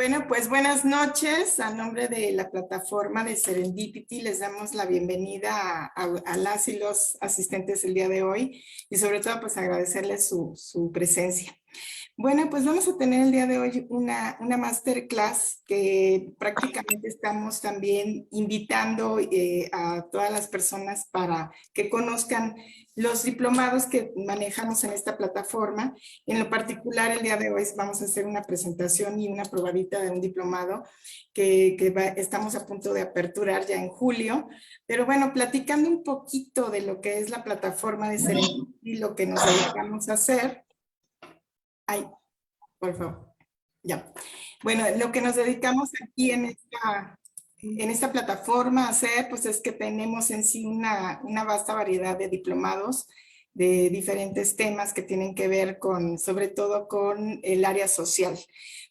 Bueno, pues buenas noches. A nombre de la plataforma de Serendipity les damos la bienvenida a las y los asistentes el día de hoy y sobre todo pues agradecerles su presencia. Bueno, pues vamos a tener el día de hoy una masterclass que prácticamente estamos también invitando a todas las personas para que conozcan los diplomados que manejamos en esta plataforma. En lo particular, el día de hoy vamos a hacer una presentación y una probadita de un diplomado que estamos a punto de aperturar ya en julio. Pero bueno, platicando un poquito de lo que es la plataforma de Serendipity y lo que nos dedicamos a hacer. Ay, por favor. Ya. Bueno, lo que nos dedicamos aquí en esta plataforma a hacer, pues es que tenemos en sí una vasta variedad de diplomados de diferentes temas que tienen que ver con, sobre todo con el área social.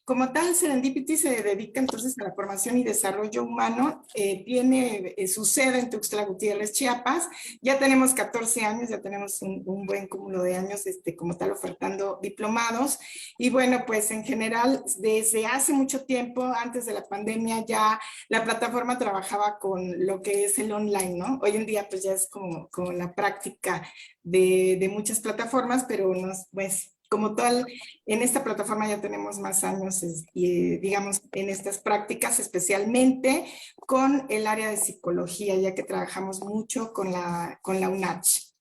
Como tal, Serendipity se dedica entonces a la formación y desarrollo humano. Tiene su sede en Tuxtla Gutiérrez, Chiapas. Ya tenemos 14 años, ya tenemos un buen cúmulo de años como tal ofertando diplomados. Y bueno, pues en general, desde hace mucho tiempo, antes de la pandemia, ya la plataforma trabajaba con lo que es el online, ¿no? Hoy en día pues ya es como la práctica de muchas plataformas, pero pues como tal, en esta plataforma ya tenemos más años, digamos, en estas prácticas, especialmente con el área de psicología, ya que trabajamos mucho con la UNACH.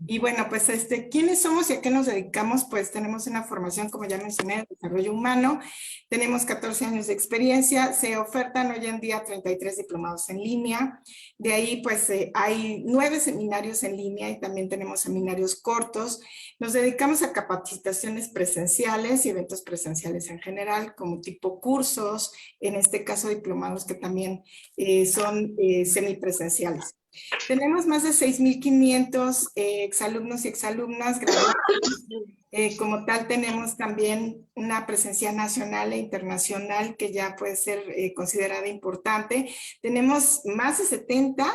Y bueno, pues ¿quiénes somos y a qué nos dedicamos? Pues tenemos una formación, como ya mencioné, de desarrollo humano. Tenemos 14 años de experiencia. Se ofertan hoy en día 33 diplomados en línea. De ahí, pues, hay 9 seminarios en línea y también tenemos seminarios cortos. Nos dedicamos a capacitaciones presenciales y eventos presenciales en general, como tipo cursos, en este caso diplomados que también son semipresenciales. Tenemos más de 6,500 exalumnos y exalumnas graduados. Como tal, tenemos también una presencia nacional e internacional que ya puede ser considerada importante. Tenemos más de 70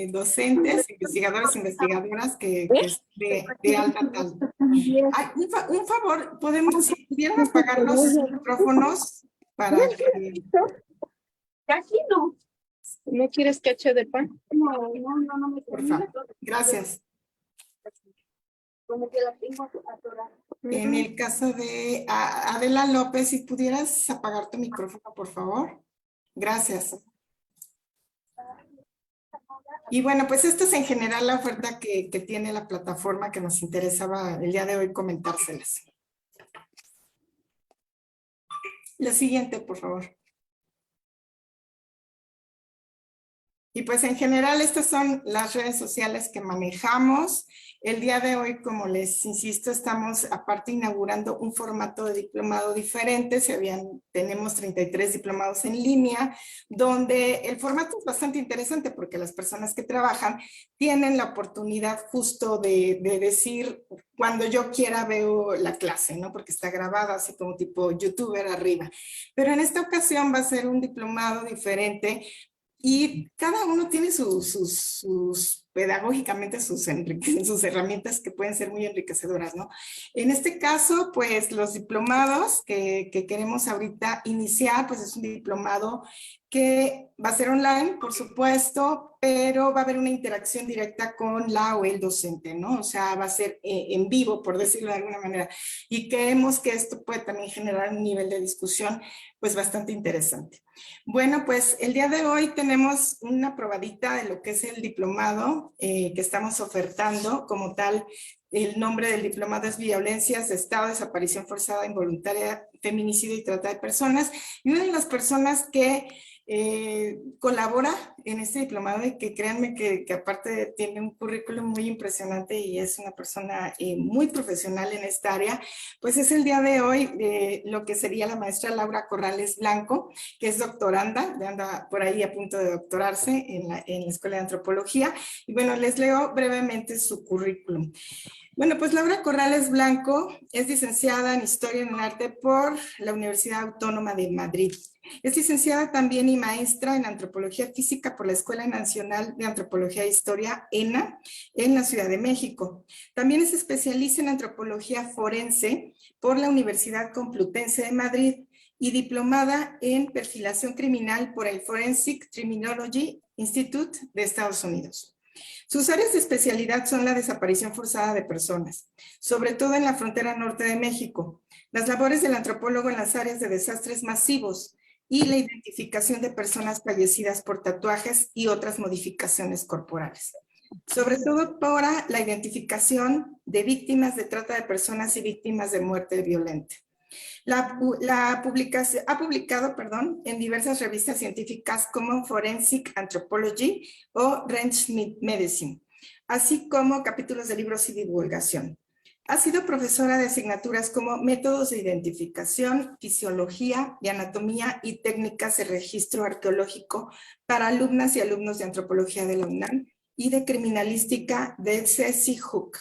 docentes, investigadores e investigadoras que es de alta tal. Un favor, si pudiéramos apagar los micrófonos para que... Casi no. ¿No quieres que eche de pan? No me por favor. Gracias. Como que la tengo atorada. En el caso de Adela López, si pudieras apagar tu micrófono, por favor. Gracias. Y bueno, pues esto es en general la oferta que tiene la plataforma que nos interesaba el día de hoy comentárselas. La siguiente, por favor. Y pues en general estas son las redes sociales que manejamos. El día de hoy, como les insisto, estamos aparte inaugurando un formato de diplomado diferente. Tenemos 33 diplomados en línea, donde el formato es bastante interesante porque las personas que trabajan tienen la oportunidad justo de decir cuando yo quiera veo la clase, ¿no? Porque está grabada así como tipo youtuber arriba. Pero en esta ocasión va a ser un diplomado diferente. Y cada uno tiene pedagógicamente sus herramientas que pueden ser muy enriquecedoras, ¿no? En este caso, pues los diplomados que queremos ahorita iniciar, pues es un diplomado que va a ser online, por supuesto, pero va a haber una interacción directa con la o el docente, ¿no? O sea, va a ser en vivo, por decirlo de alguna manera. Y creemos que esto puede también generar un nivel de discusión, pues bastante interesante. Bueno, pues el día de hoy tenemos una probadita de lo que es el diplomado que estamos ofertando. Como tal, el nombre del diplomado es Violencias de Estado, Desaparición Forzada, Involuntaria, Feminicidio y Trata de Personas. Y una de las personas que colabora en este diplomado y que créanme que aparte tiene un currículum muy impresionante y es una persona muy profesional en esta área, pues es el día de hoy lo que sería la maestra Laura Corrales Blanco, que es doctoranda, anda por ahí a punto de doctorarse en la Escuela de Antropología. Y bueno, les leo brevemente su currículum. Bueno, pues Laura Corrales Blanco es licenciada en Historia en el Arte por la Universidad Autónoma de Madrid. Es licenciada también y maestra en Antropología Física por la Escuela Nacional de Antropología e Historia, ENA, en la Ciudad de México. También es especialista en Antropología Forense por la Universidad Complutense de Madrid y diplomada en perfilación criminal por el Forensic Criminology Institute de Estados Unidos. Sus áreas de especialidad son la desaparición forzada de personas, sobre todo en la frontera norte de México, las labores del antropólogo en las áreas de desastres masivos y la identificación de personas fallecidas por tatuajes y otras modificaciones corporales. Sobre todo para la identificación de víctimas de trata de personas y víctimas de muerte violenta. Ha publicado en diversas revistas científicas como Forensic Anthropology o Range Medicine, así como capítulos de libros y divulgación. Ha sido profesora de asignaturas como métodos de identificación, fisiología y anatomía y técnicas de registro arqueológico para alumnas y alumnos de antropología de la UNAM y de criminalística de CCHUC.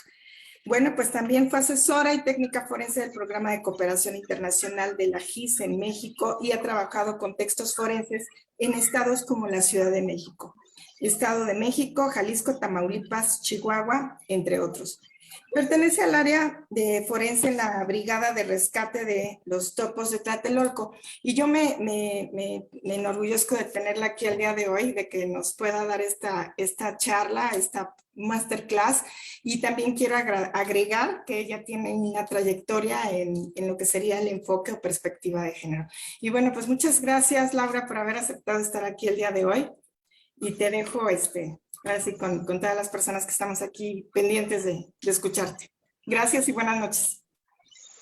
Bueno, pues también fue asesora y técnica forense del Programa de Cooperación Internacional de la GIS en México y ha trabajado con textos forenses en estados como la Ciudad de México, Estado de México, Jalisco, Tamaulipas, Chihuahua, entre otros. Pertenece al área de forense en la Brigada de Rescate de los Topos de Tlatelolco. Y yo me enorgullezco de tenerla aquí el día de hoy, de que nos pueda dar esta charla, esta masterclass. Y también quiero agregar que ella tiene una trayectoria en lo que sería el enfoque o perspectiva de género. Y bueno, pues muchas gracias, Laura, por haber aceptado estar aquí el día de hoy. Y te dejo ahora sí, con todas las personas que estamos aquí pendientes de escucharte. Gracias y buenas noches.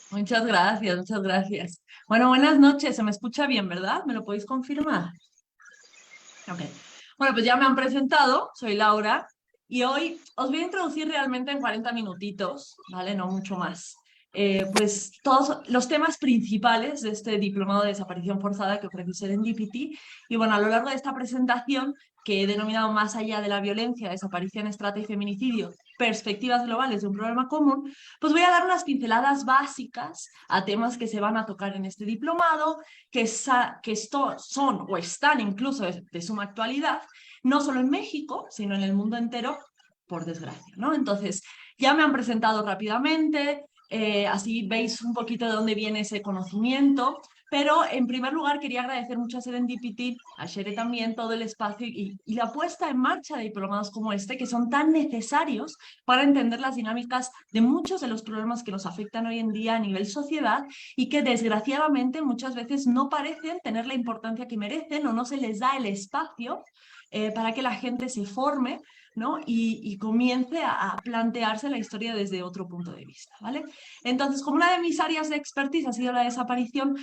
Muchas gracias, muchas gracias. Bueno, buenas noches. Se me escucha bien, ¿verdad? ¿Me lo podéis confirmar? Ok. Bueno, pues ya me han presentado. Soy Laura y hoy os voy a introducir realmente en 40 minutitos, ¿vale? No mucho más. Pues todos los temas principales de este diplomado de desaparición forzada que ofrece Serendipity. Y bueno, a lo largo de esta presentación, que he denominado Más allá de la violencia, desaparición, trata y feminicidio, perspectivas globales de un problema común, pues voy a dar unas pinceladas básicas a temas que se van a tocar en este diplomado, que son o están incluso de suma actualidad, no solo en México, sino en el mundo entero, por desgracia, ¿no? Entonces, ya me han presentado rápidamente, así veis un poquito de dónde viene ese conocimiento, pero en primer lugar quería agradecer mucho a Serendipity, a Shere también, todo el espacio y la puesta en marcha de diplomados como este, que son tan necesarios para entender las dinámicas de muchos de los problemas que nos afectan hoy en día a nivel sociedad y que desgraciadamente muchas veces no parecen tener la importancia que merecen o no se les da el espacio para que la gente se forme, ¿no? y comience a plantearse la historia desde otro punto de vista, ¿vale? Entonces, como una de mis áreas de expertise ha sido la desaparición,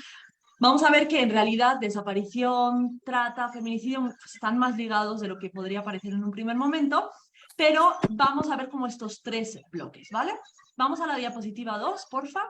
vamos a ver que en realidad desaparición, trata, feminicidio están más ligados de lo que podría parecer en un primer momento, pero vamos a ver como estos tres bloques, ¿vale? Vamos a la diapositiva 2, porfa,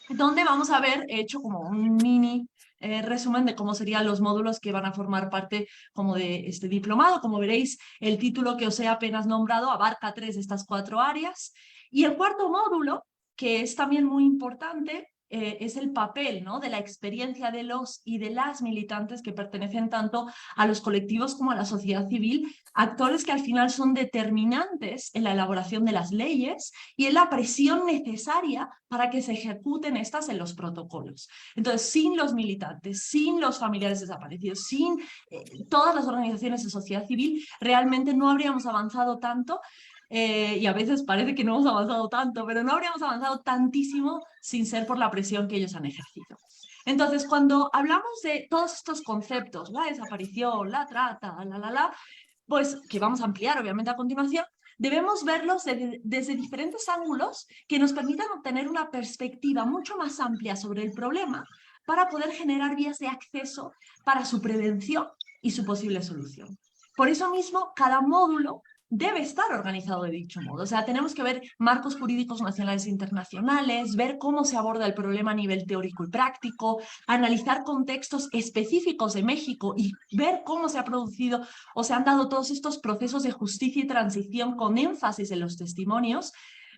donde vamos a ver, he hecho como un mini resumen de cómo serían los módulos que van a formar parte como de este diplomado. Como veréis, el título que os he apenas nombrado abarca 3 de estas 4 áreas. Y el cuarto módulo, que es también muy importante, es el papel, ¿no?, de la experiencia de los y de las militantes que pertenecen tanto a los colectivos como a la sociedad civil, actores que al final son determinantes en la elaboración de las leyes y en la presión necesaria para que se ejecuten estas en los protocolos. Entonces, sin los militantes, sin los familiares desaparecidos, sin todas las organizaciones de sociedad civil, realmente no habríamos avanzado tanto. Y a veces parece que no hemos avanzado tanto, pero no habríamos avanzado tantísimo sin ser por la presión que ellos han ejercido. Entonces, cuando hablamos de todos estos conceptos, la desaparición, la trata, pues que vamos a ampliar obviamente a continuación, debemos verlos desde diferentes ángulos que nos permitan obtener una perspectiva mucho más amplia sobre el problema para poder generar vías de acceso para su prevención y su posible solución. Por eso mismo, cada módulo debe estar organizado de dicho modo. O sea, tenemos que ver marcos jurídicos nacionales e internacionales, ver cómo se aborda el problema a nivel teórico y práctico, analizar contextos específicos de México y ver cómo se ha producido o se han dado todos estos procesos de justicia y transición con énfasis en los testimonios.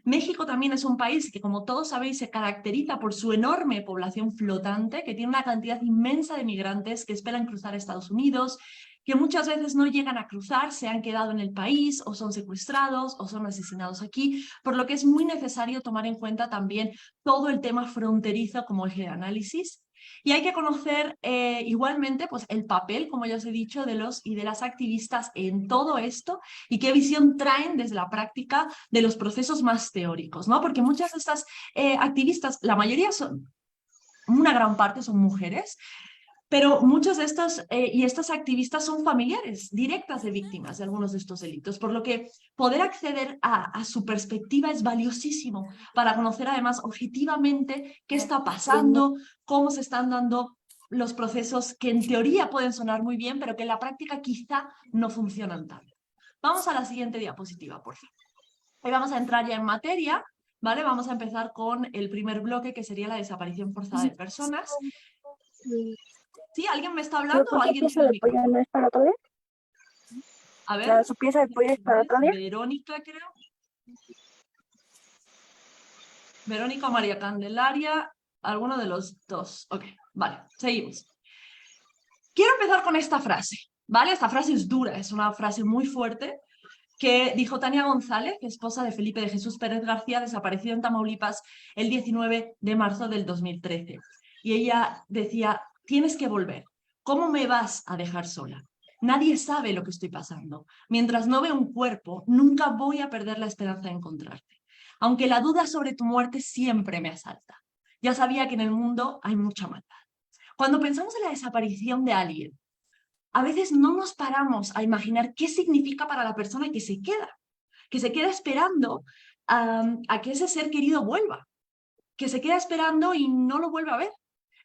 México también es un país que, como todos sabéis, se caracteriza por su enorme población flotante, que tiene una cantidad inmensa de migrantes que esperan cruzar a Estados Unidos, que muchas veces no llegan a cruzar, se han quedado en el país o son secuestrados o son asesinados aquí, por lo que es muy necesario tomar en cuenta también todo el tema fronterizo como eje de análisis. Y hay que conocer igualmente pues, el papel, como ya os he dicho, de los y de las activistas en todo esto y qué visión traen desde la práctica de los procesos más teóricos, ¿no? Porque muchas de estas activistas, la mayoría son, una gran parte son mujeres, pero muchos de estos y estas activistas son familiares directas de víctimas de algunos de estos delitos, por lo que poder acceder a su perspectiva es valiosísimo para conocer además objetivamente qué está pasando, cómo se están dando los procesos que en teoría pueden sonar muy bien, pero que en la práctica quizá no funcionan tanto. Vamos a la siguiente diapositiva, por favor. Hoy vamos a entrar ya en materia, ¿vale? Vamos a empezar con el primer bloque, que sería la desaparición forzada de personas. ¿Sí? ¿Alguien me está hablando o alguien pieza tiene el de micrófono? pollo no es para otro día? A ver. ¿Su pieza de pollo es para otro día? Verónica, creo. Verónica o María Candelaria, alguno de los dos. Ok, vale, seguimos. Quiero empezar con esta frase, ¿vale? Esta frase es dura, es una frase muy fuerte que dijo Tania González, esposa de Felipe de Jesús Pérez García, desaparecido en Tamaulipas el 19 de marzo del 2013. Y ella decía, tienes que volver. ¿Cómo me vas a dejar sola? Nadie sabe lo que estoy pasando. Mientras no veo un cuerpo, nunca voy a perder la esperanza de encontrarte. Aunque la duda sobre tu muerte siempre me asalta. Ya sabía que en el mundo hay mucha maldad. Cuando pensamos en la desaparición de alguien, a veces no nos paramos a imaginar qué significa para la persona que se queda esperando a que ese ser querido vuelva, que se queda esperando y no lo vuelve a ver.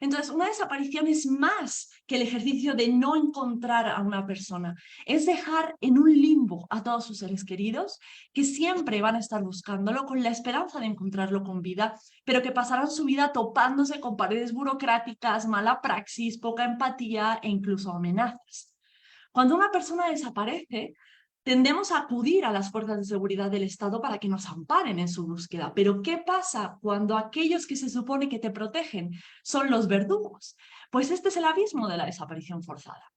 Entonces, una desaparición es más que el ejercicio de no encontrar a una persona. Es dejar en un limbo a todos sus seres queridos que siempre van a estar buscándolo con la esperanza de encontrarlo con vida, pero que pasarán su vida topándose con paredes burocráticas, mala praxis, poca empatía e incluso amenazas. Cuando una persona desaparece, tendemos a acudir a las fuerzas de seguridad del Estado para que nos amparen en su búsqueda. Pero ¿qué pasa cuando aquellos que se supone que te protegen son los verdugos? Pues este es el abismo de la desaparición forzada.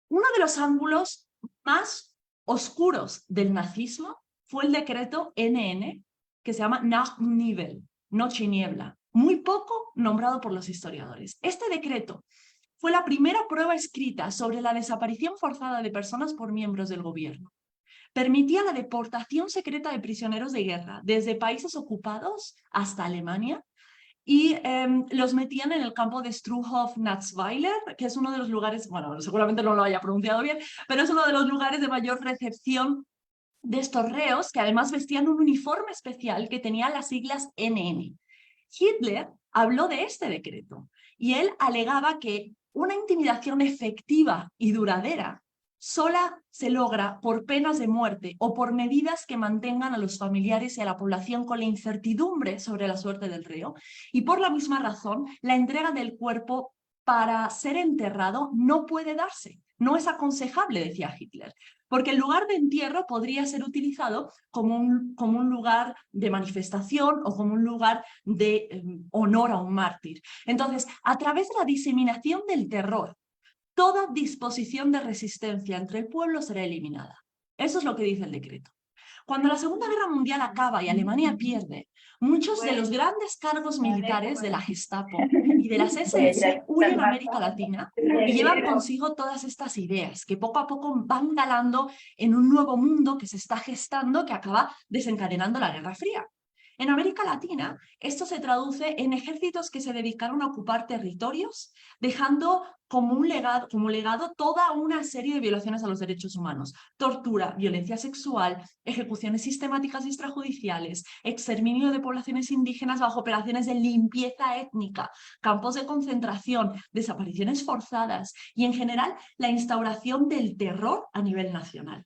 Uno de los ángulos más oscuros del nazismo fue el decreto NN, que se llama Nachtnivel, Noche y Niebla, muy poco nombrado por los historiadores. Este decreto fue la primera prueba escrita sobre la desaparición forzada de personas por miembros del gobierno. Permitía la deportación secreta de prisioneros de guerra desde países ocupados hasta Alemania y los metían en el campo de Struhof-Natzweiler, que es uno de los lugares, bueno, seguramente no lo haya pronunciado bien, pero es uno de los lugares de mayor recepción de estos reos, que además vestían un uniforme especial que tenía las siglas NN. Hitler habló de este decreto y él alegaba que una intimidación efectiva y duradera sola se logra por penas de muerte o por medidas que mantengan a los familiares y a la población con la incertidumbre sobre la suerte del reo. Y por la misma razón, la entrega del cuerpo para ser enterrado no puede darse. No es aconsejable, decía Hitler, porque el lugar de entierro podría ser utilizado como un lugar de manifestación o como un lugar de honor a un mártir. Entonces, a través de la diseminación del terror, toda disposición de resistencia entre el pueblo será eliminada. Eso es lo que dice el decreto. Cuando la Segunda Guerra Mundial acaba y Alemania pierde, muchos de los grandes cargos militares de la Gestapo y de las SS huyen a América Latina y llevan consigo todas estas ideas que poco a poco van calando en un nuevo mundo que se está gestando, que acaba desencadenando la Guerra Fría. En América Latina, esto se traduce en ejércitos que se dedicaron a ocupar territorios, dejando como legado toda una serie de violaciones a los derechos humanos: tortura, violencia sexual, ejecuciones sistemáticas y extrajudiciales, exterminio de poblaciones indígenas bajo operaciones de limpieza étnica, campos de concentración, desapariciones forzadas y, en general, la instauración del terror a nivel nacional.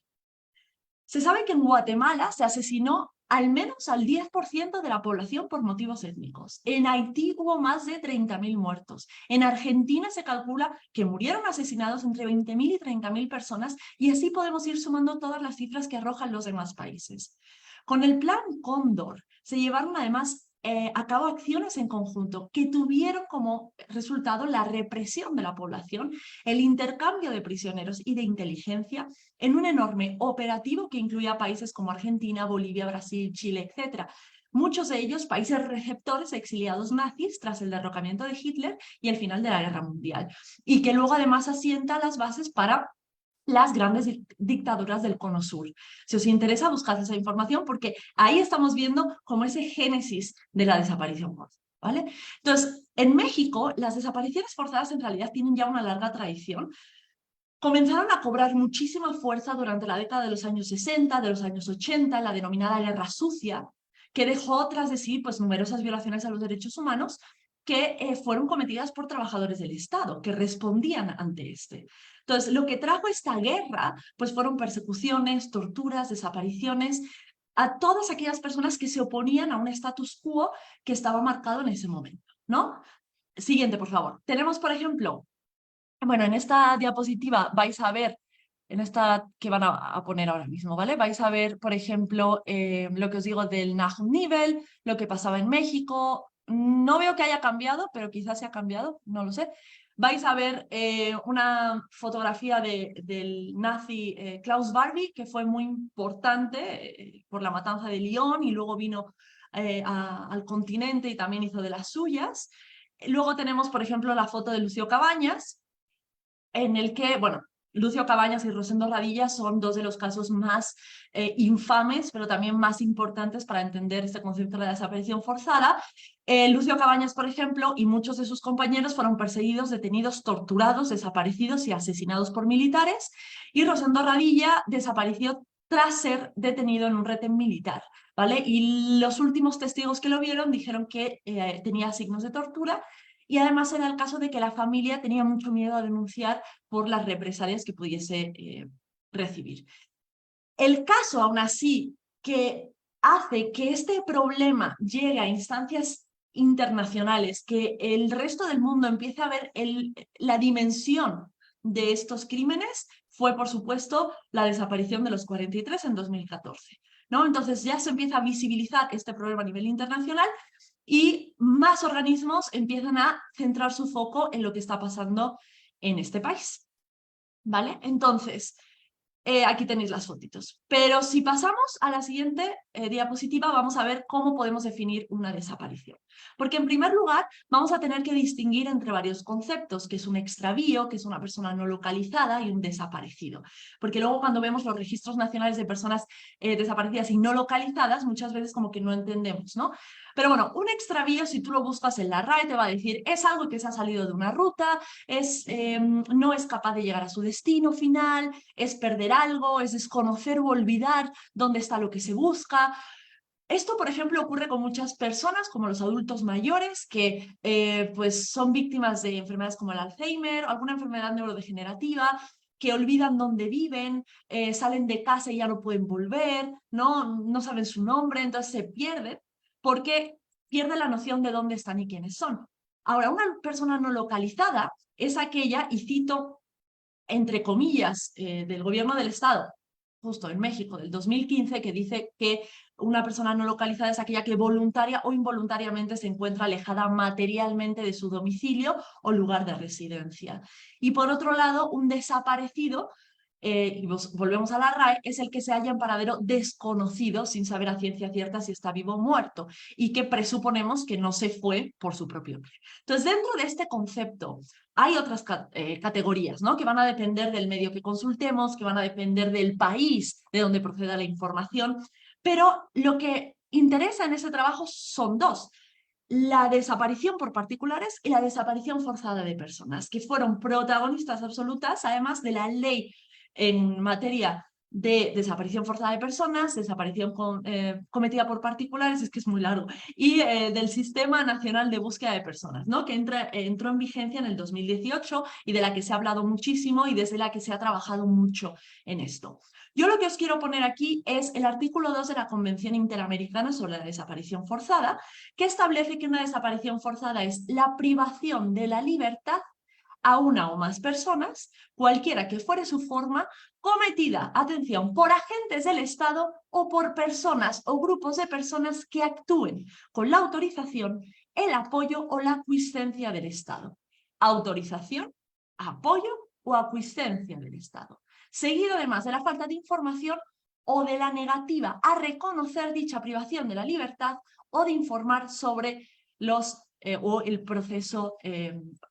Se sabe que en Guatemala se asesinó al menos al 10% de la población por motivos étnicos. En Haití hubo más de 30.000 muertos. En Argentina se calcula que murieron asesinados entre 20.000 y 30.000 personas, y así podemos ir sumando todas las cifras que arrojan los demás países. Con el Plan Cóndor se llevaron además a cabo acciones en conjunto que tuvieron como resultado la represión de la población, el intercambio de prisioneros y de inteligencia en un enorme operativo que incluía países como Argentina, Bolivia, Brasil, Chile, etc. muchos de ellos países receptores de exiliados nazis tras el derrocamiento de Hitler y el final de la Guerra Mundial, y que luego además asienta las bases para las grandes dictaduras del Cono Sur. Si os interesa, buscad esa información porque ahí estamos viendo como ese génesis de la desaparición forzada, ¿vale? Entonces, en México, las desapariciones forzadas en realidad tienen ya una larga tradición. Comenzaron a cobrar muchísima fuerza durante la década de los años 60, de los años 80, la denominada Guerra Sucia, que dejó tras de sí pues, numerosas violaciones a los derechos humanos que fueron cometidas por trabajadores del Estado, que respondían ante este. Entonces, lo que trajo esta guerra pues, fueron persecuciones, torturas, desapariciones a todas aquellas personas que se oponían a un status quo que estaba marcado en ese momento, ¿no? Siguiente, por favor. Tenemos, por ejemplo, bueno, en esta diapositiva vais a ver, en esta que van a poner ahora mismo, ¿vale? Vais a ver, por ejemplo, lo que os digo del Nahum-Nivel, lo que pasaba en México. No veo que haya cambiado, pero quizás se ha cambiado, no lo sé. Vais a ver una fotografía del nazi Klaus Barbie, que fue muy importante por la matanza de Lyon y luego vino al continente y también hizo de las suyas. Luego tenemos, por ejemplo, la foto de Lucio Cabañas, en el que, bueno, Lucio Cabañas y Rosendo Radilla son dos de los casos más infames, pero también más importantes para entender este concepto de la desaparición forzada. Lucio Cabañas, por ejemplo, y muchos de sus compañeros fueron perseguidos, detenidos, torturados, desaparecidos y asesinados por militares, y Rosendo Radilla desapareció tras ser detenido en un retén militar, ¿vale? Y los últimos testigos que lo vieron dijeron que tenía signos de tortura. Y además era el caso de que la familia tenía mucho miedo a denunciar por las represalias que pudiese recibir. El caso, aún así, que hace que este problema llegue a instancias internacionales, que el resto del mundo empiece a ver la dimensión de estos crímenes, fue, por supuesto, la desaparición de los 43 en 2014. ¿No? Entonces ya se empieza a visibilizar este problema a nivel internacional y más organismos empiezan a centrar su foco en lo que está pasando en este país. ¿Vale? Entonces, aquí tenéis las fotitos. Pero si pasamos a la siguiente diapositiva, vamos a ver cómo podemos definir una desaparición. Porque en primer lugar, vamos a tener que distinguir entre varios conceptos, que es un extravío, que es una persona no localizada, y un desaparecido. Porque luego cuando vemos los registros nacionales de personas desaparecidas y no localizadas, muchas veces como que no entendemos, ¿no? Pero bueno, un extravío, si tú lo buscas en la RAE, te va a decir, es algo que se ha salido de una ruta, no es capaz de llegar a su destino final, es perder algo, es desconocer o olvidar dónde está lo que se busca. Esto, por ejemplo, ocurre con muchas personas, como los adultos mayores, que pues son víctimas de enfermedades como el Alzheimer o alguna enfermedad neurodegenerativa, que olvidan dónde viven, salen de casa y ya no pueden volver, no saben su nombre, entonces se pierden porque pierden la noción de dónde están y quiénes son. Ahora, una persona no localizada es aquella, y cito entre comillas, del gobierno del Estado, justo en México, del 2015, que dice que una persona no localizada es aquella que voluntaria o involuntariamente se encuentra alejada materialmente de su domicilio o lugar de residencia. Y por otro lado, un desaparecido, y volvemos a la RAE, es el que se halla en paradero desconocido sin saber a ciencia cierta si está vivo o muerto y que presuponemos que no se fue por su propio pie. Entonces, dentro de este concepto hay otras categorías, ¿no? Que van a depender del medio que consultemos, que van a depender del país de donde proceda la información, pero lo que interesa en ese trabajo son dos: la desaparición por particulares y la desaparición forzada de personas, que fueron protagonistas absolutas, además de la ley en materia de desaparición forzada de personas, desaparición cometida por particulares, es que es muy largo, y del Sistema Nacional de Búsqueda de Personas, ¿no? Que entró en vigencia en el 2018 y de la que se ha hablado muchísimo y desde la que se ha trabajado mucho en esto. Yo lo que os quiero poner aquí es el artículo 2 de la Convención Interamericana sobre la Desaparición Forzada, que establece que una desaparición forzada es la privación de la libertad a una o más personas, cualquiera que fuere su forma, cometida, atención, por agentes del Estado o por personas o grupos de personas que actúen con la autorización, el apoyo o la aquiescencia del Estado. Autorización, apoyo o aquiescencia del Estado. Seguido además de la falta de información o de la negativa a reconocer dicha privación de la libertad o de informar sobre o el proceso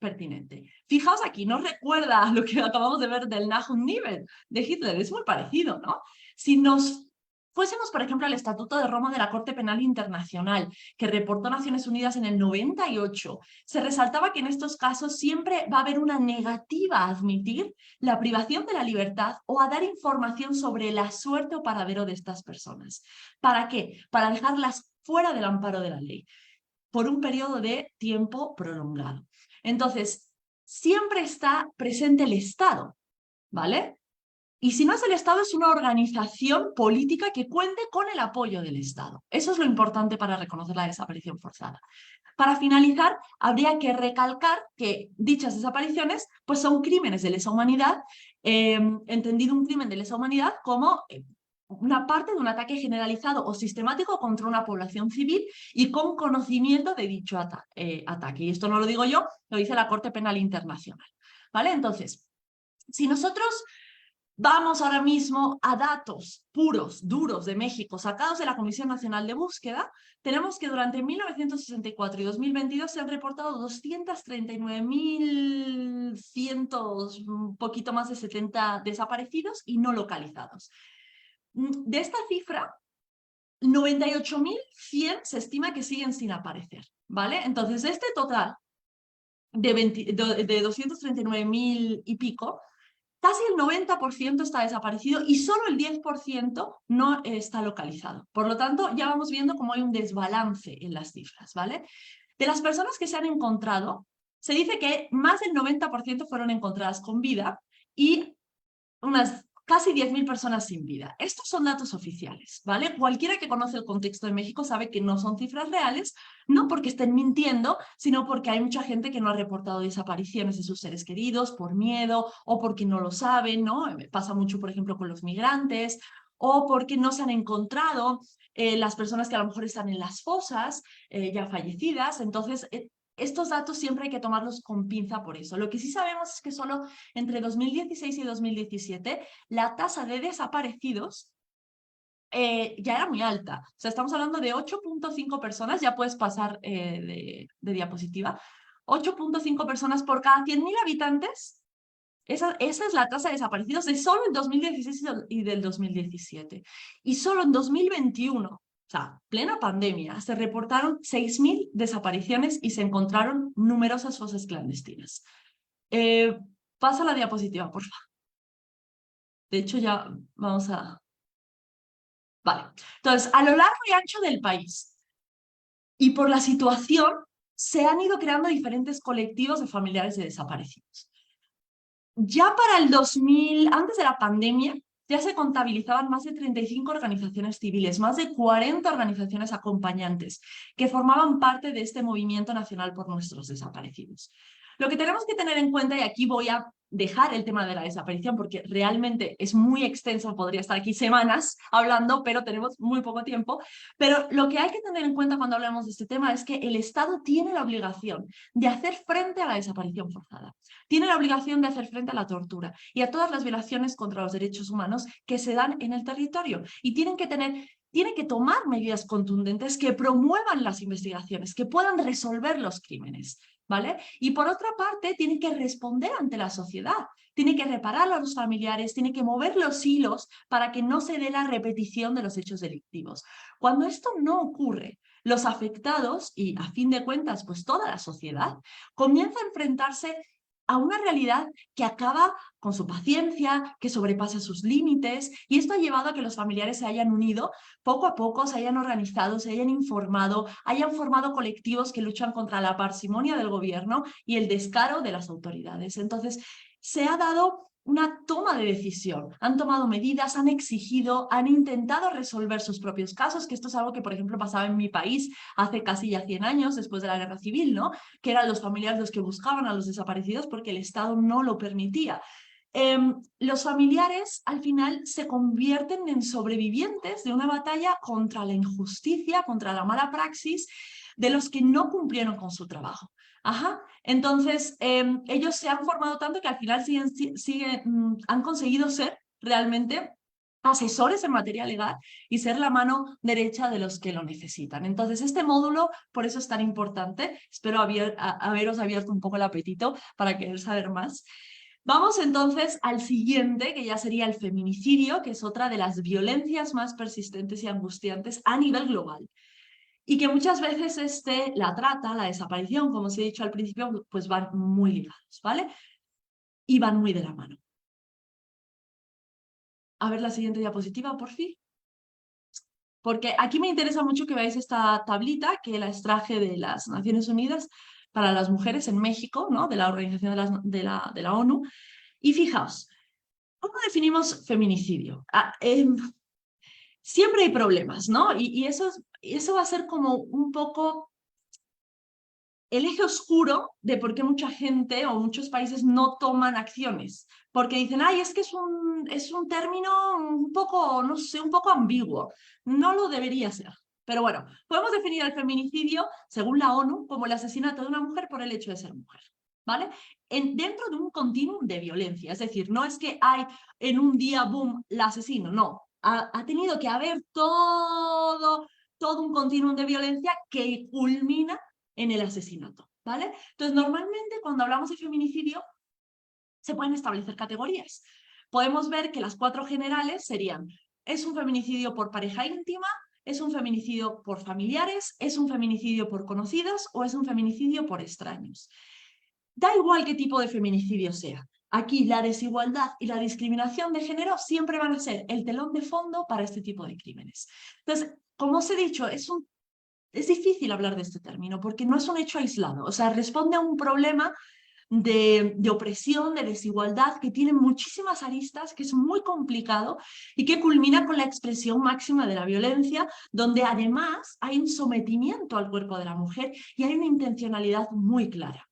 pertinente. Fijaos aquí, ¿nos recuerda a lo que acabamos de ver del Nachungnibel de Hitler? Es muy parecido, ¿no? Si nos fuésemos, por ejemplo, al Estatuto de Roma de la Corte Penal Internacional, que reportó Naciones Unidas en el 98, se resaltaba que en estos casos siempre va a haber una negativa a admitir la privación de la libertad o a dar información sobre la suerte o paradero de estas personas. ¿Para qué? Para dejarlas fuera del amparo de la ley, por un periodo de tiempo prolongado. Entonces, siempre está presente el Estado, ¿vale? Y si no es el Estado, es una organización política que cuente con el apoyo del Estado. Eso es lo importante para reconocer la desaparición forzada. Para finalizar, habría que recalcar que dichas desapariciones pues, son crímenes de lesa humanidad, entendido un crimen de lesa humanidad como una parte de un ataque generalizado o sistemático contra una población civil y con conocimiento de dicho ataque. Y esto no lo digo yo, lo dice la Corte Penal Internacional. ¿Vale? Entonces, si nosotros vamos ahora mismo a datos puros, duros de México, sacados de la Comisión Nacional de Búsqueda, tenemos que durante 1964 y 2022 se han reportado 239.100, un poquito más de 70 desaparecidos y no localizados. De esta cifra, 98.100 se estima que siguen sin aparecer, ¿vale? Entonces, de este total de 239.000 y pico, casi el 90% está desaparecido y solo el 10% no está localizado. Por lo tanto, ya vamos viendo cómo hay un desbalance en las cifras, ¿vale? De las personas que se han encontrado, se dice que más del 90% fueron encontradas con vida y unas casi 10.000 personas sin vida. Estos son datos oficiales, ¿vale? Cualquiera que conoce el contexto de México sabe que no son cifras reales, no porque estén mintiendo, sino porque hay mucha gente que no ha reportado desapariciones de sus seres queridos por miedo o porque no lo saben, ¿no? Pasa mucho, por ejemplo, con los migrantes o porque no se han encontrado las personas que a lo mejor están en las fosas ya fallecidas. Entonces, estos datos siempre hay que tomarlos con pinza por eso. Lo que sí sabemos es que solo entre 2016 y 2017 la tasa de desaparecidos ya era muy alta. O sea, estamos hablando de 8.5 personas, ya puedes pasar de diapositiva, 8.5 personas por cada 100.000 habitantes. Esa es la tasa de desaparecidos de solo el 2016 y del 2017. Y solo en 2021, o sea, plena pandemia, se reportaron 6.000 desapariciones y se encontraron numerosas fosas clandestinas. Pasa la diapositiva, por favor. De hecho, ya vamos a... Vale. Entonces, a lo largo y ancho del país y por la situación, se han ido creando diferentes colectivos de familiares de desaparecidos. Ya para el 2000, antes de la pandemia, ya se contabilizaban más de 35 organizaciones civiles, más de 40 organizaciones acompañantes que formaban parte de este movimiento nacional por nuestros desaparecidos. Lo que tenemos que tener en cuenta, y aquí voy a dejar el tema de la desaparición porque realmente es muy extenso, podría estar aquí semanas hablando, pero tenemos muy poco tiempo, pero lo que hay que tener en cuenta cuando hablamos de este tema es que el Estado tiene la obligación de hacer frente a la desaparición forzada, tiene la obligación de hacer frente a la tortura y a todas las violaciones contra los derechos humanos que se dan en el territorio y tiene que tomar medidas contundentes que promuevan las investigaciones, que puedan resolver los crímenes, ¿vale? Y por otra parte, tiene que responder ante la sociedad, tiene que reparar a los familiares, tiene que mover los hilos para que no se dé la repetición de los hechos delictivos. Cuando esto no ocurre, los afectados, y a fin de cuentas, pues toda la sociedad, comienza a enfrentarse a una realidad que acaba con su paciencia, que sobrepasa sus límites, y esto ha llevado a que los familiares se hayan unido poco a poco, se hayan organizado, se hayan informado, hayan formado colectivos que luchan contra la parsimonia del gobierno y el descaro de las autoridades. Entonces, se ha dado una toma de decisión, han tomado medidas, han exigido, han intentado resolver sus propios casos, que esto es algo que, por ejemplo, pasaba en mi país hace casi ya 100 años, después de la Guerra Civil, ¿no? Que eran los familiares los que buscaban a los desaparecidos porque el Estado no lo permitía. Los familiares al final se convierten en sobrevivientes de una batalla contra la injusticia, contra la mala praxis de los que no cumplieron con su trabajo. Entonces, ellos se han formado tanto que al final han conseguido ser realmente asesores en materia legal y ser la mano derecha de los que lo necesitan. Entonces, este módulo, por eso es tan importante. Espero haberos abierto un poco el apetito para querer saber más. Vamos entonces al siguiente, que ya sería el feminicidio, que es otra de las violencias más persistentes y angustiantes a nivel global. Y que muchas veces la trata, la desaparición, como os he dicho al principio, pues van muy ligados, ¿vale? Y van muy de la mano. A ver la siguiente diapositiva, por fin. Porque aquí me interesa mucho que veáis esta tablita que la extraje de las Naciones Unidas para las mujeres en México, ¿no? De la Organización de la ONU. Y fijaos, ¿cómo definimos feminicidio? Siempre hay problemas, ¿no? Y eso va a ser como un poco el eje oscuro de por qué mucha gente o muchos países no toman acciones. Porque dicen, ay, es que es un término un poco, no sé, un poco ambiguo. No lo debería ser. Pero bueno, podemos definir el feminicidio, según la ONU, como el asesinato de una mujer por el hecho de ser mujer. ¿Vale? Dentro de un continuum de violencia. Es decir, no es que hay en un día, boom, la asesino. No. Ha tenido que haber todo un continuum de violencia que culmina en el asesinato, ¿vale? Entonces, normalmente cuando hablamos de feminicidio se pueden establecer categorías. Podemos ver que las 4 generales serían: es un feminicidio por pareja íntima, es un feminicidio por familiares, es un feminicidio por conocidos o es un feminicidio por extraños. Da igual qué tipo de feminicidio sea. Aquí la desigualdad y la discriminación de género siempre van a ser el telón de fondo para este tipo de crímenes. Entonces, como os he dicho, es difícil hablar de este término porque no es un hecho aislado, o sea, responde a un problema de opresión, de desigualdad, que tiene muchísimas aristas, que es muy complicado y que culmina con la expresión máxima de la violencia, donde además hay un sometimiento al cuerpo de la mujer y hay una intencionalidad muy clara.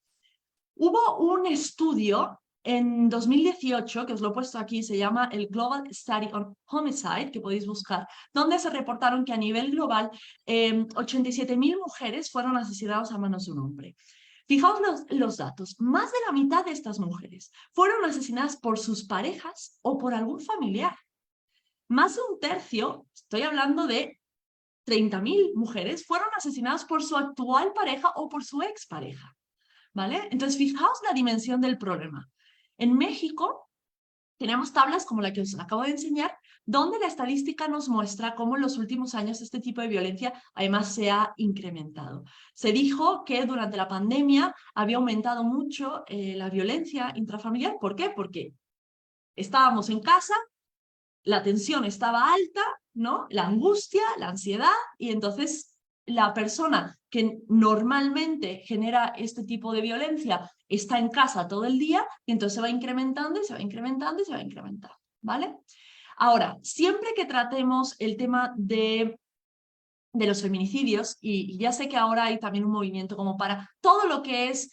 Hubo un estudio en 2018, que os lo he puesto aquí, se llama el Global Study on Homicide, que podéis buscar, donde se reportaron que a nivel global 87.000 mujeres fueron asesinadas a manos de un hombre. Fijaos los datos, más de la mitad de estas mujeres fueron asesinadas por sus parejas o por algún familiar. Más de un tercio, estoy hablando de 30.000 mujeres, fueron asesinadas por su actual pareja o por su expareja. ¿Vale? Entonces, fijaos la dimensión del problema. En México tenemos tablas como la que os acabo de enseñar, donde la estadística nos muestra cómo en los últimos años este tipo de violencia además se ha incrementado. Se dijo que durante la pandemia había aumentado mucho la violencia intrafamiliar. ¿Por qué? Porque estábamos en casa, la tensión estaba alta, ¿no? La angustia, la ansiedad, y entonces la persona que normalmente genera este tipo de violencia está en casa todo el día y entonces se va incrementando y se va incrementando y se va incrementando, ¿vale? Ahora, siempre que tratemos el tema de los feminicidios, y ya sé que ahora hay también un movimiento como para todo lo que es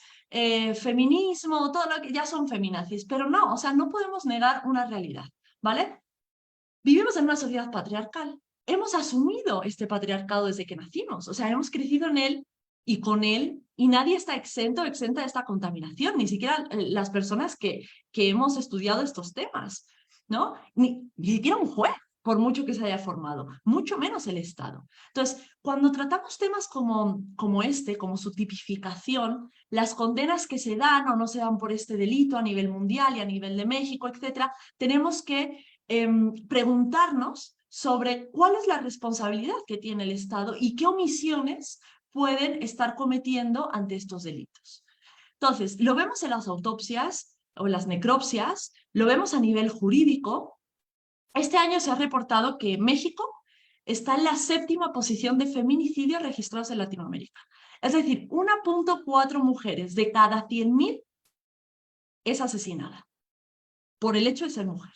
feminismo, todo lo que ya son feminazis, pero no, o sea, no podemos negar una realidad, ¿vale? Vivimos en una sociedad patriarcal. Hemos asumido este patriarcado desde que nacimos. O sea, hemos crecido en él y con él, y nadie está exento o exenta de esta contaminación, ni siquiera las personas que hemos estudiado estos temas, ¿no? Ni siquiera un juez, por mucho que se haya formado, mucho menos el Estado. Entonces, cuando tratamos temas como como su tipificación, las condenas que se dan o no se dan por este delito a nivel mundial y a nivel de México, etcétera, tenemos que preguntarnos sobre cuál es la responsabilidad que tiene el Estado y qué omisiones pueden estar cometiendo ante estos delitos. Entonces, lo vemos en las autopsias o en las necropsias, lo vemos a nivel jurídico. Este año se ha reportado que México está en la 7ª posición de feminicidios registrados en Latinoamérica. Es decir, 1.4 mujeres de cada 100.000 es asesinada por el hecho de ser mujer,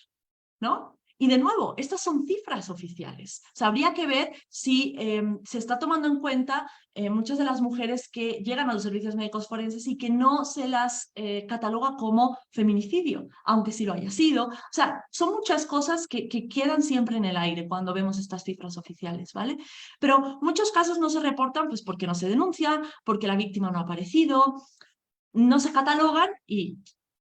¿no? Y de nuevo, estas son cifras oficiales. O sea, habría que ver si se está tomando en cuenta muchas de las mujeres que llegan a los servicios médicos forenses y que no se las cataloga como feminicidio, aunque sí lo haya sido. O sea, son muchas cosas que quedan siempre en el aire cuando vemos estas cifras oficiales, ¿vale? Pero muchos casos no se reportan pues porque no se denuncian, porque la víctima no ha aparecido, no se catalogan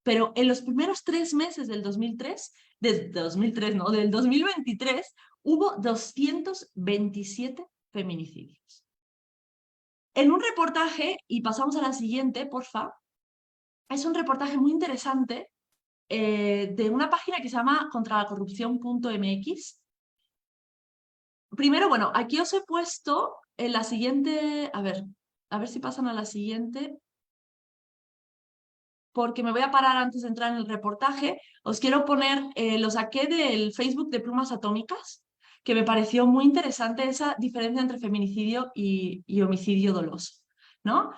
pero en los primeros 3 meses del 2003 desde 2003, no, del 2023, hubo 227 feminicidios. En un reportaje, y pasamos a la siguiente, porfa, es un reportaje muy interesante de una página que se llama contralacorrupción.mx. Primero, bueno, aquí os he puesto en la siguiente, a ver si pasan a la siguiente, porque me voy a parar antes de entrar en el reportaje. Os quiero poner, lo saqué del Facebook de Plumas Atómicas, que me pareció muy interesante esa diferencia entre feminicidio y homicidio doloso, ¿no?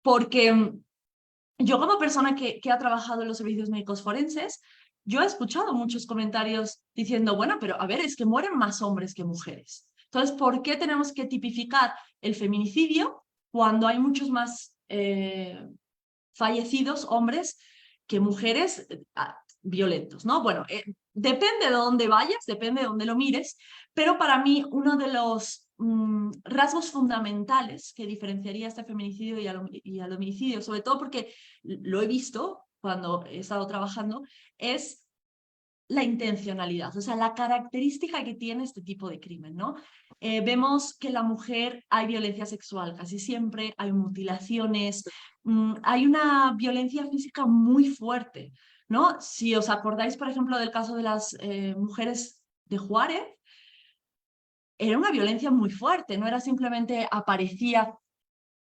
Porque yo como persona que ha trabajado en los servicios médicos forenses, yo he escuchado muchos comentarios diciendo, bueno, pero a ver, es que mueren más hombres que mujeres. Entonces, ¿por qué tenemos que tipificar el feminicidio cuando hay muchos más fallecidos hombres que mujeres violentos, ¿no? Bueno, depende de dónde vayas, depende de dónde lo mires, pero para mí uno de los rasgos fundamentales que diferenciaría este feminicidio y al homicidio, sobre todo porque lo he visto cuando he estado trabajando, es la intencionalidad, o sea, la característica que tiene este tipo de crimen, ¿no? Vemos que en la mujer hay violencia sexual casi siempre, hay mutilaciones, hay una violencia física muy fuerte, ¿no? Si os acordáis, por ejemplo, del caso de las mujeres de Juárez, era una violencia muy fuerte, no era simplemente aparecía,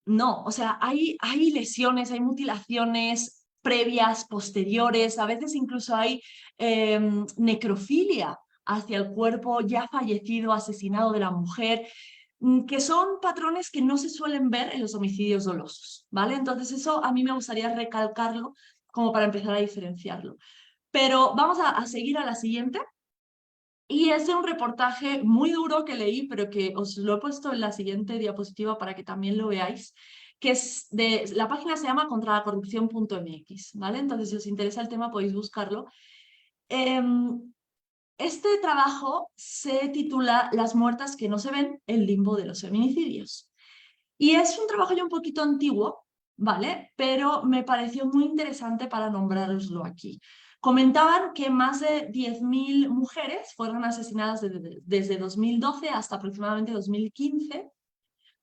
no, o sea, hay lesiones, hay mutilaciones previas, posteriores, a veces incluso hay necrofilia hacia el cuerpo ya fallecido, asesinado de la mujer, que son patrones que no se suelen ver en los homicidios dolosos, ¿vale? Entonces eso a mí me gustaría recalcarlo como para empezar a diferenciarlo. Pero vamos a seguir a la siguiente. Y es de un reportaje muy duro que leí, pero que os lo he puesto en la siguiente diapositiva para que también lo veáis, que es de, la página se llama contralacorrupción.mx, ¿vale? Entonces, si os interesa el tema, podéis buscarlo. Este trabajo se titula Las muertas que no se ven, el limbo de los feminicidios. Y es un trabajo ya un poquito antiguo, ¿vale? Pero me pareció muy interesante para nombraroslo aquí. Comentaban que más de 10.000 mujeres fueron asesinadas desde 2012 hasta aproximadamente 2015,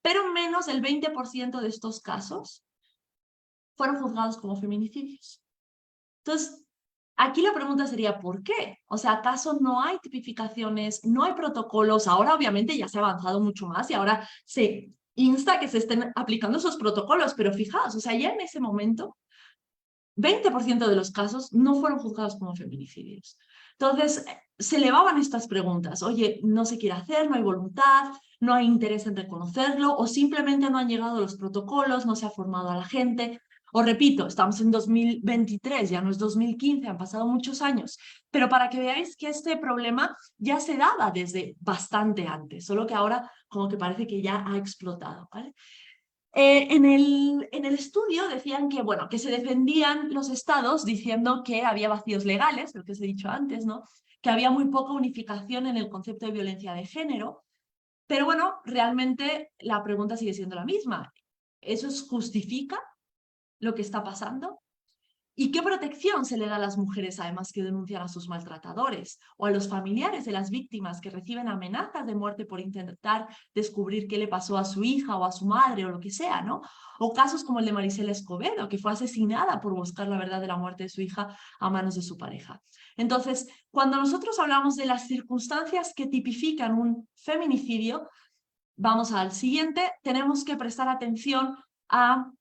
pero menos del 20% de estos casos fueron juzgados como feminicidios. Entonces, aquí la pregunta sería, ¿por qué? O sea, ¿acaso no hay tipificaciones, no hay protocolos? Ahora obviamente ya se ha avanzado mucho más y ahora se insta a que se estén aplicando esos protocolos, pero fijaos, o sea, ya en ese momento 20% de los casos no fueron juzgados como feminicidios. Entonces, se elevaban estas preguntas. Oye, no se quiere hacer, no hay voluntad, no hay interés en reconocerlo, o simplemente no han llegado los protocolos, no se ha formado a la gente. Os repito, estamos en 2023, ya no es 2015, han pasado muchos años, pero para que veáis que este problema ya se daba desde bastante antes, solo que ahora como que parece que ya ha explotado, ¿vale? En el estudio decían que, bueno, que se defendían los estados diciendo que había vacíos legales, lo que os he dicho antes, ¿no? Que había muy poca unificación en el concepto de violencia de género, pero bueno, realmente la pregunta sigue siendo la misma. ¿Eso justifica lo que está pasando? ¿Y qué protección se le da a las mujeres, además, que denuncian a sus maltratadores? O a los familiares de las víctimas que reciben amenazas de muerte por intentar descubrir qué le pasó a su hija o a su madre o lo que sea, ¿no? O casos como el de Marisela Escobedo, que fue asesinada por buscar la verdad de la muerte de su hija a manos de su pareja. Entonces, cuando nosotros hablamos de las circunstancias que tipifican un feminicidio, vamos al siguiente, tenemos que prestar atención a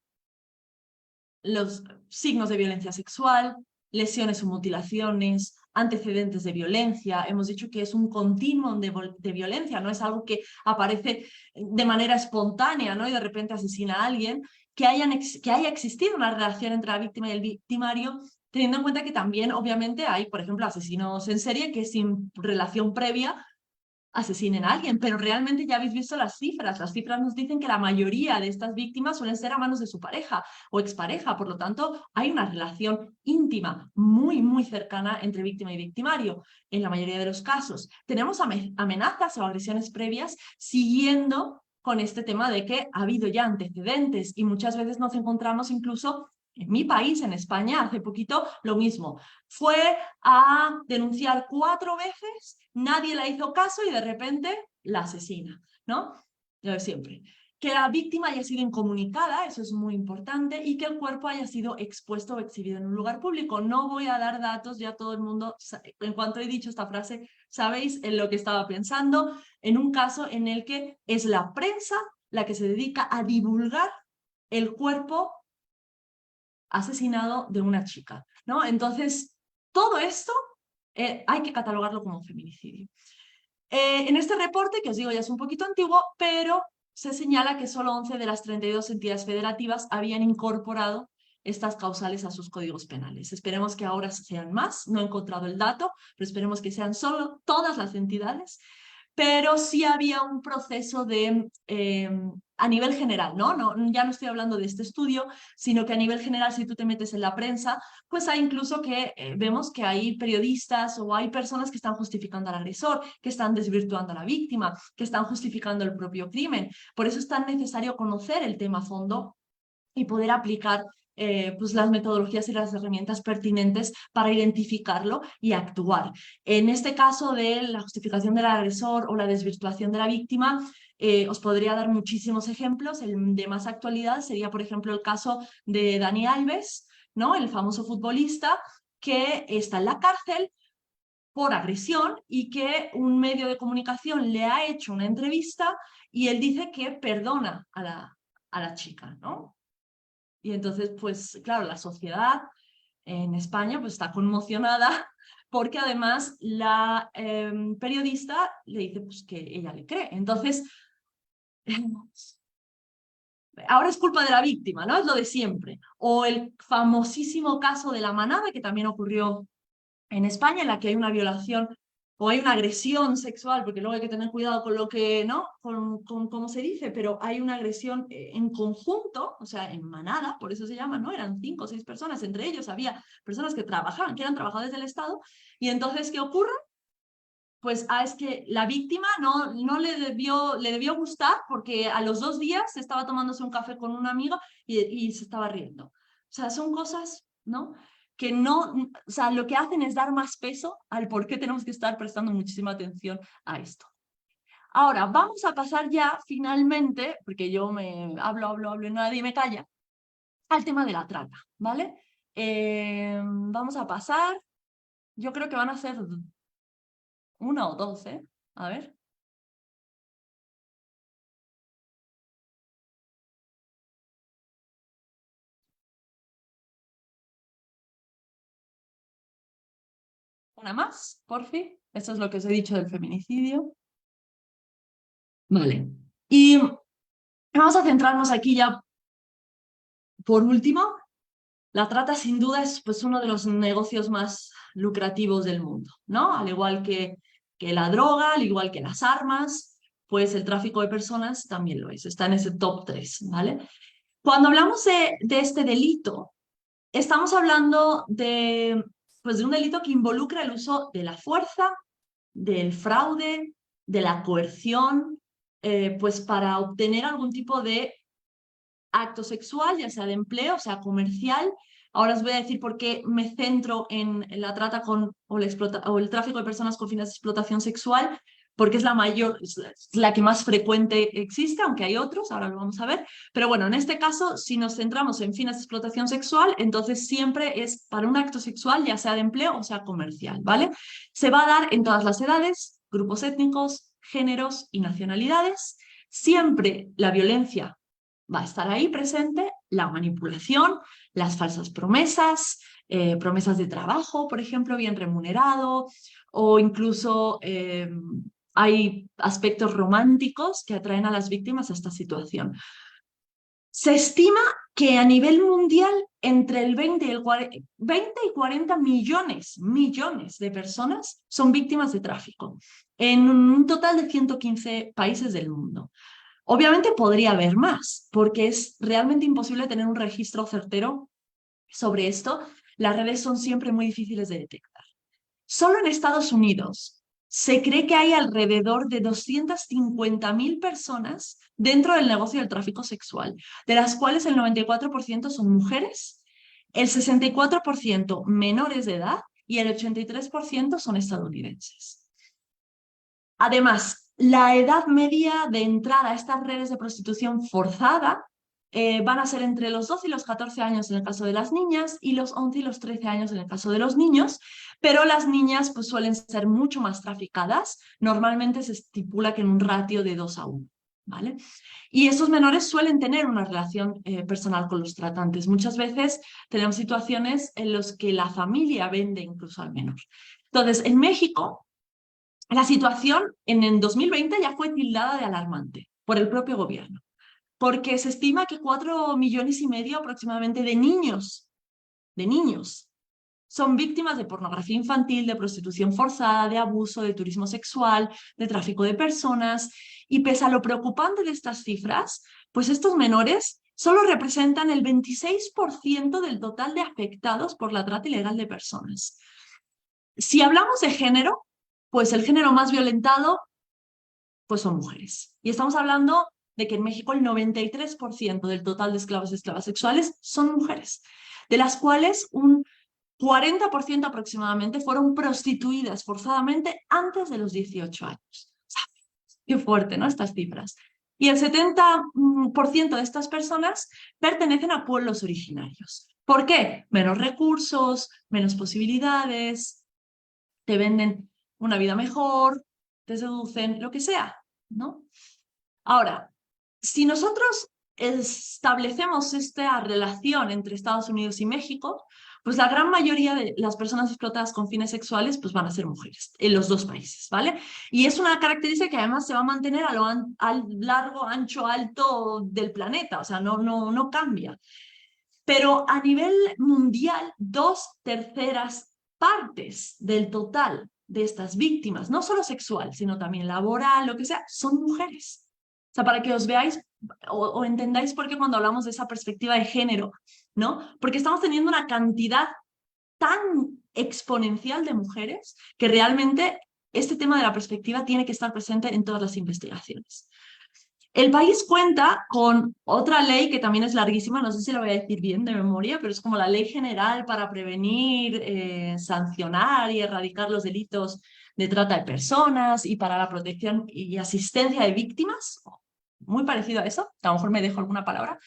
los signos de violencia sexual, lesiones o mutilaciones, antecedentes de violencia. Hemos dicho que es un continuum de violencia, no es algo que aparece de manera espontánea, ¿no? Y de repente asesina a alguien, que haya existido una relación entre la víctima y el victimario, teniendo en cuenta que también, obviamente, hay, por ejemplo, asesinos en serie que sin relación previa asesinen a alguien, pero realmente ya habéis visto las cifras nos dicen que la mayoría de estas víctimas suelen ser a manos de su pareja o expareja, por lo tanto hay una relación íntima muy, muy cercana entre víctima y victimario. En la mayoría de los casos tenemos amenazas o agresiones previas siguiendo con este tema de que ha habido ya antecedentes y muchas veces nos encontramos incluso En mi país, en España, hace poquito, lo mismo. Fue a denunciar 4 veces, nadie la hizo caso y de repente la asesina, ¿no? Lo de siempre. Que la víctima haya sido incomunicada, eso es muy importante, y que el cuerpo haya sido expuesto o exhibido en un lugar público. No voy a dar datos, ya todo el mundo, en cuanto he dicho esta frase, sabéis en lo que estaba pensando, en un caso en el que es la prensa la que se dedica a divulgar el cuerpo asesinado de una chica, ¿no? Entonces, todo esto hay que catalogarlo como feminicidio. En este reporte, que os digo ya es un poquito antiguo, pero se señala que solo 11 de las 32 entidades federativas habían incorporado estas causales a sus códigos penales. Esperemos que ahora sean más, no he encontrado el dato, pero esperemos que sean solo todas las entidades, pero sí había un proceso de, a nivel general, ¿no? Ya no estoy hablando de este estudio, sino que a nivel general, si tú te metes en la prensa, pues hay incluso que vemos que hay periodistas o hay personas que están justificando al agresor, que están desvirtuando a la víctima, que están justificando el propio crimen. Por eso es tan necesario conocer el tema a fondo y poder aplicar pues las metodologías y las herramientas pertinentes para identificarlo y actuar. En este caso de la justificación del agresor o la desvirtuación de la víctima, os podría dar muchísimos ejemplos. El de más actualidad sería, por ejemplo, el caso de Dani Alves, ¿no? El famoso futbolista que está en la cárcel por agresión y que un medio de comunicación le ha hecho una entrevista y él dice que perdona a la chica, ¿no? Y entonces, pues claro, la sociedad en España pues está conmocionada porque además la periodista le dice pues que ella le cree. Entonces, ahora es culpa de la víctima, ¿no? Es lo de siempre. O el famosísimo caso de La Manada, que también ocurrió en España, en la que hay una violación o hay una agresión sexual, porque luego hay que tener cuidado con lo que, ¿no? Con cómo se dice, pero hay una agresión en conjunto, o sea, en manada, por eso se llama, ¿no? Eran 5 o 6 personas, entre ellos había personas que trabajaban, que eran trabajadores del Estado, y entonces, ¿qué ocurre? Pues es que la víctima no le debió gustar porque a los 2 días estaba tomándose un café con un amigo y se estaba riendo. O sea, son cosas, ¿no? Que no, o sea, lo que hacen es dar más peso al por qué tenemos que estar prestando muchísima atención a esto. Ahora, vamos a pasar ya finalmente, porque yo me hablo y nadie me calla, al tema de la trata, ¿vale? Vamos a pasar, yo creo que van a ser 1 o 2, ¿eh? A ver. Una más, por fin. Esto es lo que os he dicho del feminicidio. Vale. Y vamos a centrarnos aquí ya, por último. La trata sin duda es pues, uno de los negocios más lucrativos del mundo, ¿no? Al igual que la droga, al igual que las armas, pues el tráfico de personas también lo es. Está en ese top 3, ¿vale? Cuando hablamos de este delito, estamos hablando pues, de un delito que involucra el uso de la fuerza, del fraude, de la coerción, pues para obtener algún tipo de acto sexual, ya sea de empleo, o sea comercial. Ahora os voy a decir por qué me centro en la trata o el tráfico de personas con fines de explotación sexual, porque es la mayor, es la que más frecuente existe, aunque hay otros, ahora lo vamos a ver. Pero bueno, en este caso, si nos centramos en fines de explotación sexual, entonces siempre es para un acto sexual, ya sea de empleo o sea comercial, ¿vale? Se va a dar en todas las edades, grupos étnicos, géneros y nacionalidades. Siempre la violencia va a estar ahí presente, la manipulación, las falsas promesas, promesas de trabajo, por ejemplo, bien remunerado, o incluso hay aspectos románticos que atraen a las víctimas a esta situación. Se estima que a nivel mundial entre el 20 y 40 millones de personas son víctimas de tráfico, en un total de 115 países del mundo. Obviamente podría haber más, porque es realmente imposible tener un registro certero sobre esto. Las redes son siempre muy difíciles de detectar. Solo en Estados Unidos se cree que hay alrededor de 250.000 personas dentro del negocio del tráfico sexual, de las cuales el 94% son mujeres el 64% menores de edad y el 83% son estadounidenses. Además, la edad media de entrada a estas redes de prostitución forzada van a ser entre los 12 y los 14 años en el caso de las niñas y los 11 y los 13 años en el caso de los niños, pero las niñas pues, suelen ser mucho más traficadas. Normalmente se estipula que en un ratio de 2:1, ¿vale? Y estos menores suelen tener una relación personal con los tratantes. Muchas veces tenemos situaciones en las que la familia vende incluso al menor. Entonces, en México, la situación en 2020 ya fue tildada de alarmante por el propio gobierno, porque se estima que 4,5 millones aproximadamente de niños son víctimas de pornografía infantil, de prostitución forzada, de abuso, de turismo sexual, de tráfico de personas. Y pese a lo preocupante de estas cifras, pues estos menores solo representan el 26% del total de afectados por la trata ilegal de personas. Si hablamos de género, pues el género más violentado pues son mujeres. Y estamos hablando de que en México el 93% del total de esclavos y esclavas sexuales son mujeres, de las cuales un 40% aproximadamente fueron prostituidas forzadamente antes de los 18 años. O sea, qué fuerte, ¿no? Estas cifras. Y el 70% de estas personas pertenecen a pueblos originarios. ¿Por qué? Menos recursos, menos posibilidades, te venden una vida mejor, te seducen, lo que sea, ¿no? Ahora, si nosotros establecemos esta relación entre Estados Unidos y México, pues la gran mayoría de las personas explotadas con fines sexuales pues van a ser mujeres en los dos países, ¿vale? Y es una característica que además se va a mantener a lo largo, ancho, alto del planeta, o sea, no cambia. Pero a nivel mundial, 2/3 partes del total de estas víctimas, no solo sexual, sino también laboral, lo que sea, son mujeres. O sea, para que os veáis o entendáis por qué cuando hablamos de esa perspectiva de género, ¿no? Porque estamos teniendo una cantidad tan exponencial de mujeres que realmente este tema de la perspectiva tiene que estar presente en todas las investigaciones. El país cuenta con otra ley que también es larguísima, no sé si lo voy a decir bien de memoria, pero es como la Ley General para prevenir, sancionar y erradicar los delitos de trata de personas y para la protección y asistencia de víctimas, muy parecido a eso, a lo mejor me dejo alguna palabra.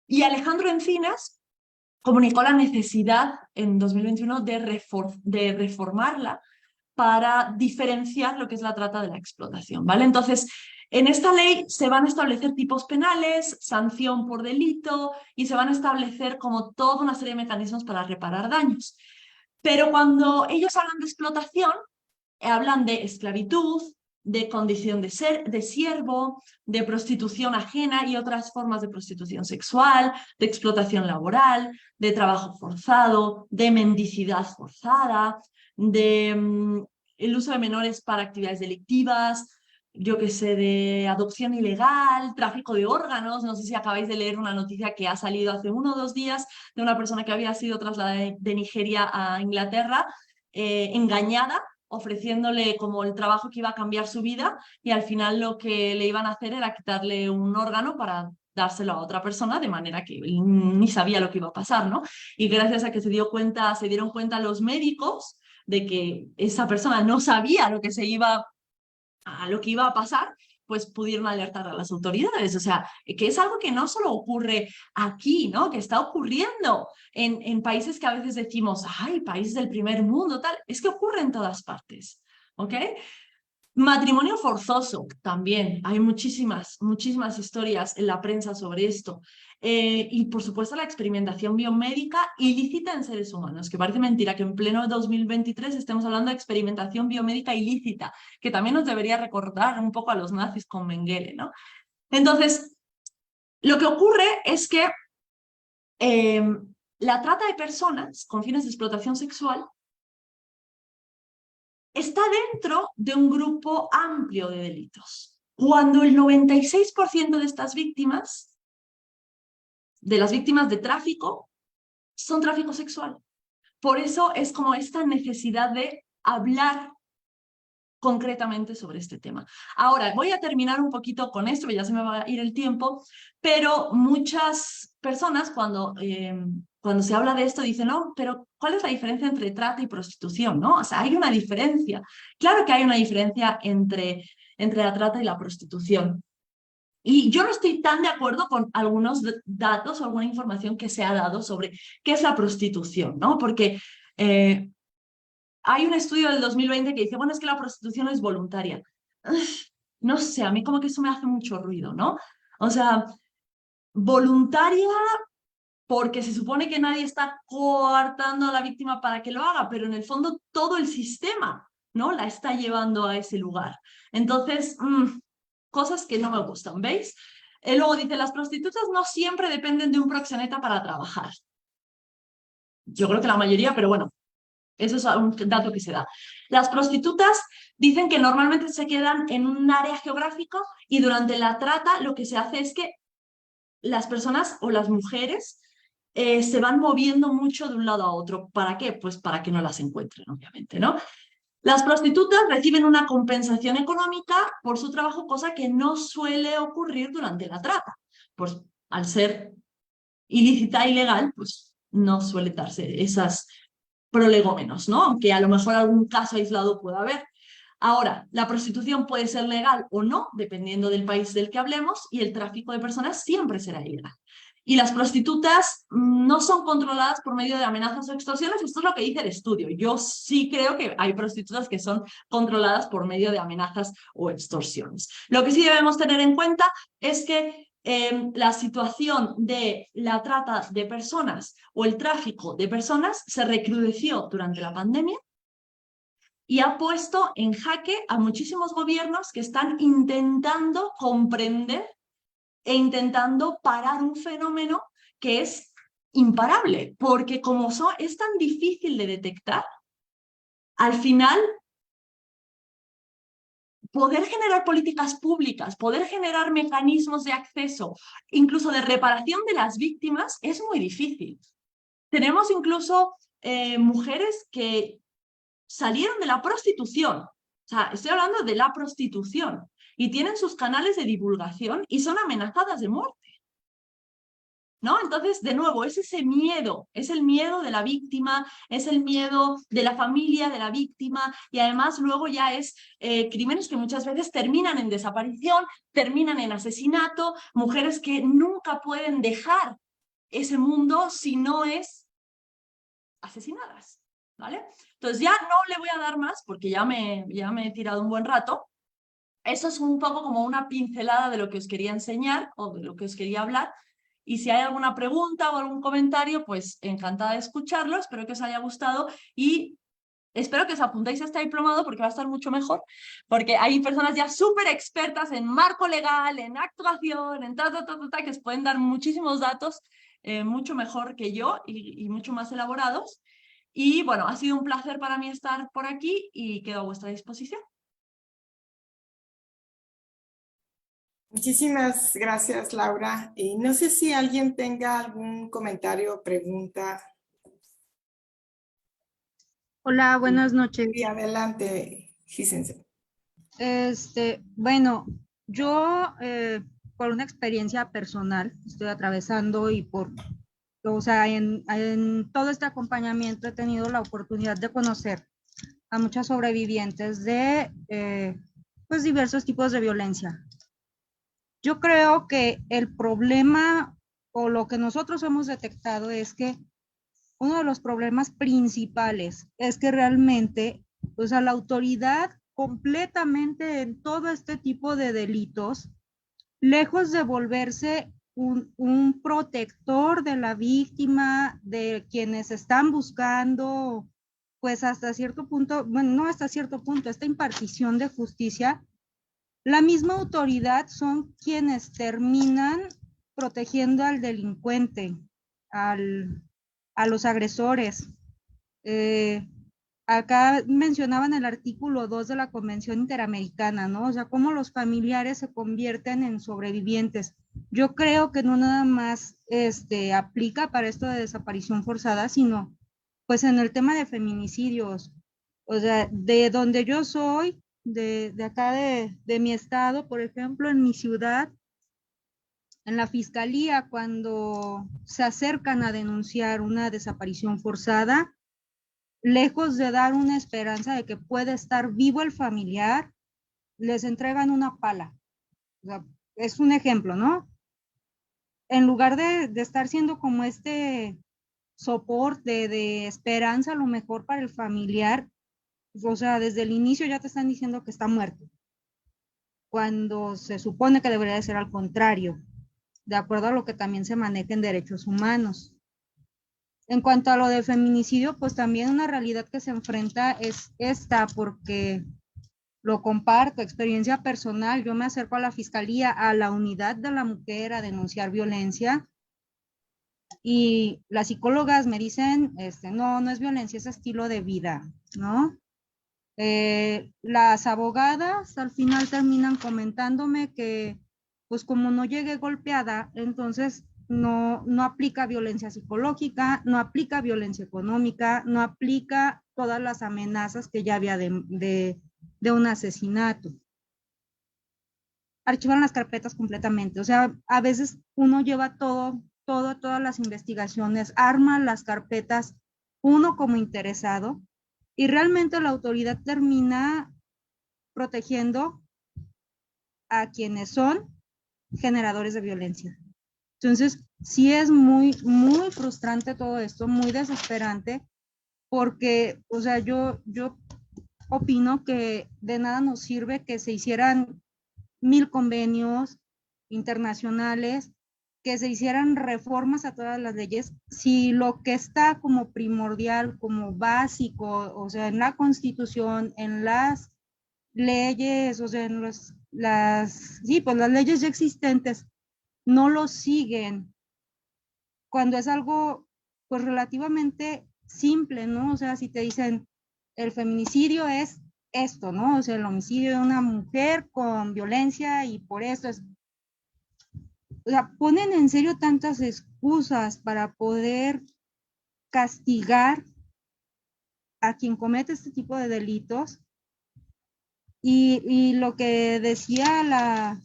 Y Alejandro Encinas comunicó la necesidad en 2021 de reformarla para diferenciar lo que es la trata de la explotación, ¿vale? Entonces, en esta ley se van a establecer tipos penales, sanción por delito y se van a establecer como toda una serie de mecanismos para reparar daños. Pero cuando ellos hablan de explotación, hablan de esclavitud, de condición de siervo, de prostitución ajena y otras formas de prostitución sexual, de explotación laboral, de trabajo forzado, de mendicidad forzada, de el uso de menores para actividades delictivas, yo que sé, de adopción ilegal, tráfico de órganos. No sé si acabáis de leer una noticia que ha salido hace 1 o 2 días de una persona que había sido trasladada de Nigeria a Inglaterra, engañada, ofreciéndole como el trabajo que iba a cambiar su vida, y al final lo que le iban a hacer era quitarle un órgano para dárselo a otra persona, de manera que él ni sabía lo que iba a pasar, ¿no? Y gracias a que se dieron cuenta los médicos de que esa persona no sabía lo que iba a pasar, pues pudieron alertar a las autoridades. O sea, que es algo que no solo ocurre aquí, ¿no? Que está ocurriendo en países que a veces decimos, ay, países del primer mundo, tal. Es que ocurre en todas partes, ¿ok? Matrimonio forzoso, también. Hay muchísimas historias en la prensa sobre esto. Y por supuesto la experimentación biomédica ilícita en seres humanos, que parece mentira que en pleno 2023 estemos hablando de experimentación biomédica ilícita, que también nos debería recordar un poco a los nazis con Mengele, ¿no? Entonces, lo que ocurre es que la trata de personas con fines de explotación sexual está dentro de un grupo amplio de delitos, cuando el 96% de estas víctimas, de las víctimas de tráfico, son tráfico sexual. Por eso es como esta necesidad de hablar concretamente sobre este tema. Ahora, voy a terminar un poquito con esto, ya se me va a ir el tiempo, pero muchas personas cuando se habla de esto dicen, no, pero ¿cuál es la diferencia entre trata y prostitución? ¿No? O sea, hay una diferencia. Claro que hay una diferencia entre la trata y la prostitución. Y yo no estoy tan de acuerdo con algunos datos o alguna información que se ha dado sobre qué es la prostitución, ¿no? Porque hay un estudio del 2020 que dice, bueno, es que la prostitución es voluntaria. No sé, a mí como que eso me hace mucho ruido, ¿no? O sea, voluntaria porque se supone que nadie está coartando a la víctima para que lo haga, pero en el fondo todo el sistema, ¿no? La está llevando a ese lugar. Entonces, cosas que no me gustan, ¿veis? Luego dice, las prostitutas no siempre dependen de un proxeneta para trabajar. Yo creo que la mayoría, pero bueno, eso es un dato que se da. Las prostitutas dicen que normalmente se quedan en un área geográfica y durante la trata lo que se hace es que las personas o las mujeres se van moviendo mucho de un lado a otro. ¿Para qué? Pues para que no las encuentren, obviamente, ¿no? Las prostitutas reciben una compensación económica por su trabajo, cosa que no suele ocurrir durante la trata. Pues al ser ilícita y legal, pues no suele darse esas prolegómenos, ¿no? Aunque a lo mejor algún caso aislado pueda haber. Ahora, la prostitución puede ser legal o no, dependiendo del país del que hablemos, y el tráfico de personas siempre será ilegal. Y las prostitutas no son controladas por medio de amenazas o extorsiones. Esto es lo que dice el estudio. Yo sí creo que hay prostitutas que son controladas por medio de amenazas o extorsiones. Lo que sí debemos tener en cuenta es que la situación de la trata de personas o el tráfico de personas se recrudeció durante la pandemia y ha puesto en jaque a muchísimos gobiernos que están intentando comprender e intentando parar un fenómeno que es imparable, porque como es tan difícil de detectar, al final poder generar políticas públicas, poder generar mecanismos de acceso, incluso de reparación de las víctimas, es muy difícil. Tenemos incluso mujeres que salieron de la prostitución, o sea, estoy hablando de la prostitución, y tienen sus canales de divulgación y son amenazadas de muerte, ¿no? Entonces, de nuevo, es ese miedo, es el miedo de la víctima, es el miedo de la familia de la víctima, y además luego ya es crímenes que muchas veces terminan en desaparición, terminan en asesinato, mujeres que nunca pueden dejar ese mundo si no es asesinadas, ¿vale? Entonces ya no le voy a dar más porque ya me he tirado un buen rato. Eso es un poco como una pincelada de lo que os quería enseñar o de lo que os quería hablar. Y si hay alguna pregunta o algún comentario, pues encantada de escucharlo. Espero que os haya gustado y espero que os apuntéis a este diplomado porque va a estar mucho mejor. Porque hay personas ya súper expertas en marco legal, en actuación, en que os pueden dar muchísimos datos mucho mejor que yo y mucho más elaborados. Y bueno, ha sido un placer para mí estar por aquí y quedo a vuestra disposición. Muchísimas gracias, Laura. Y no sé si alguien tenga algún comentario o pregunta. Hola, buenas noches. Sí, adelante, Gisense. Bueno, yo por una experiencia personal estoy atravesando y o sea, en todo este acompañamiento he tenido la oportunidad de conocer a muchas sobrevivientes de pues diversos tipos de violencia. Yo creo que el problema o lo que nosotros hemos detectado es que uno de los problemas principales es que realmente, o sea, la autoridad completamente en todo este tipo de delitos, lejos de volverse un protector de la víctima, de quienes están buscando, pues hasta cierto punto, bueno, no hasta cierto punto, esta impartición de justicia, la misma autoridad son quienes terminan protegiendo al delincuente, a los agresores. Acá mencionaban el artículo 2 de la Convención Interamericana, ¿no? O sea, cómo los familiares se convierten en sobrevivientes. Yo creo que no nada más aplica para esto de desaparición forzada, sino pues en el tema de feminicidios. O sea, de donde yo soy, de acá de mi estado, por ejemplo, en mi ciudad, en la fiscalía, cuando se acercan a denunciar una desaparición forzada, lejos de dar una esperanza de que pueda estar vivo el familiar, les entregan una pala. O sea, es un ejemplo, ¿no? En lugar de estar siendo como este soporte de esperanza, a lo mejor para el familiar, o sea, desde el inicio ya te están diciendo que está muerto, cuando se supone que debería de ser al contrario, de acuerdo a lo que también se maneja en derechos humanos. En cuanto a lo de feminicidio, pues también una realidad que se enfrenta es esta, porque lo comparto, experiencia personal, yo me acerco a la fiscalía, a la unidad de la mujer a denunciar violencia y las psicólogas me dicen, no, no es violencia, es estilo de vida, ¿no? Las abogadas al final terminan comentándome que pues como no llegué golpeada, entonces no aplica violencia psicológica, no aplica violencia económica, no aplica todas las amenazas que ya había de un asesinato. Archivan las carpetas completamente, o sea, a veces uno lleva todas las investigaciones, arma las carpetas uno como interesado y realmente la autoridad termina protegiendo a quienes son generadores de violencia. Entonces, sí es muy, muy frustrante todo esto, muy desesperante, porque, o sea, yo opino que de nada nos sirve que se hicieran 1000 convenios internacionales, que se hicieran reformas a todas las leyes, si lo que está como primordial, como básico, o sea, en la Constitución, en las leyes, o sea, en pues las leyes ya existentes, no lo siguen, cuando es algo, pues relativamente simple, ¿no? O sea, si te dicen, el feminicidio es esto, ¿no? O sea, el homicidio de una mujer con violencia y por esto es, o sea, ponen en serio tantas excusas para poder castigar a quien comete este tipo de delitos. Y lo que decía la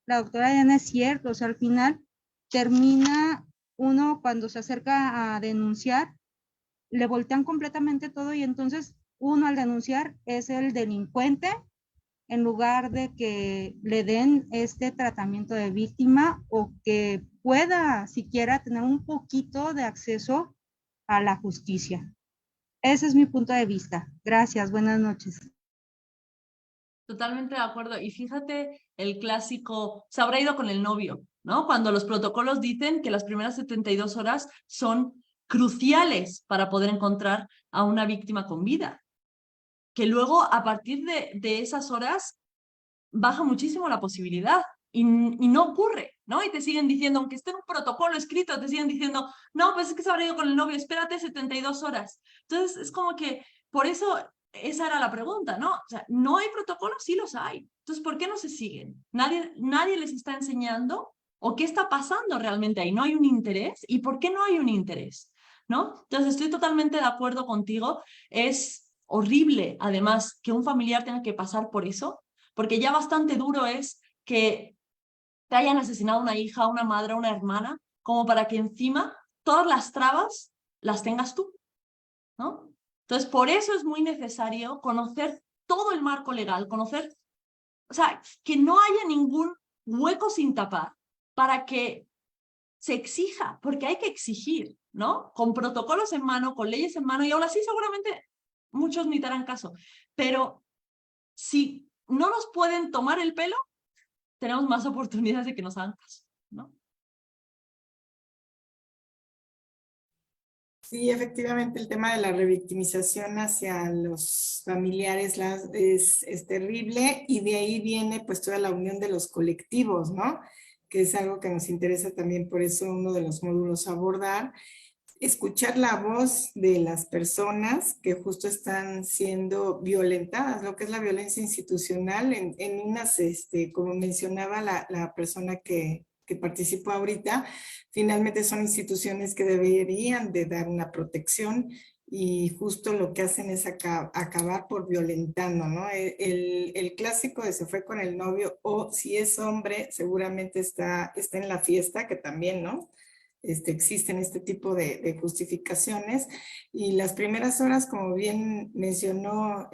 doctora Diana es cierto, o sea, al final termina uno cuando se acerca a denunciar, le voltean completamente todo y entonces uno al denunciar es el delincuente en lugar de que le den este tratamiento de víctima o que pueda siquiera tener un poquito de acceso a la justicia. Ese es mi punto de vista. Gracias, buenas noches. Totalmente de acuerdo. Y fíjate, el clásico, se habrá ido con el novio, ¿no? Cuando los protocolos dicen que las primeras 72 horas son cruciales para poder encontrar a una víctima con vida. Que luego, a partir de esas horas, baja muchísimo la posibilidad y no ocurre, ¿no? Y te siguen diciendo, aunque esté en un protocolo escrito, te siguen diciendo, no, pues es que se habrá ido con el novio, espérate 72 horas. Entonces, es como que, por eso, esa era la pregunta, ¿no? O sea, ¿no hay protocolos? Sí los hay. Entonces, ¿por qué no se siguen? Nadie les está enseñando o qué está pasando realmente ahí. ¿No hay un interés? ¿Y por qué no hay un interés? ¿No? Entonces, estoy totalmente de acuerdo contigo. Es horrible, además, que un familiar tenga que pasar por eso, porque ya bastante duro es que te hayan asesinado una hija, una madre, una hermana, como para que encima todas las trabas las tengas tú, ¿no? Entonces, por eso es muy necesario conocer todo el marco legal, conocer, o sea, que no haya ningún hueco sin tapar para que se exija, porque hay que exigir, ¿no? Con protocolos en mano, con leyes en mano, y aún así seguramente muchos ni te harán caso, pero si no nos pueden tomar el pelo, tenemos más oportunidades de que nos hagan caso, ¿no? Sí, efectivamente, el tema de la revictimización hacia los familiares es terrible y de ahí viene pues toda la unión de los colectivos, ¿no? Que es algo que nos interesa también, por eso uno de los módulos a abordar. Escuchar la voz de las personas que justo están siendo violentadas, lo que es la violencia institucional en unas, como mencionaba la persona que participó ahorita, finalmente son instituciones que deberían de dar una protección y justo lo que hacen es acabar por violentando, ¿no? El clásico de se fue con el novio, o si es hombre, seguramente está en la fiesta, que también, ¿no? Existen este tipo de justificaciones, y las primeras horas, como bien mencionó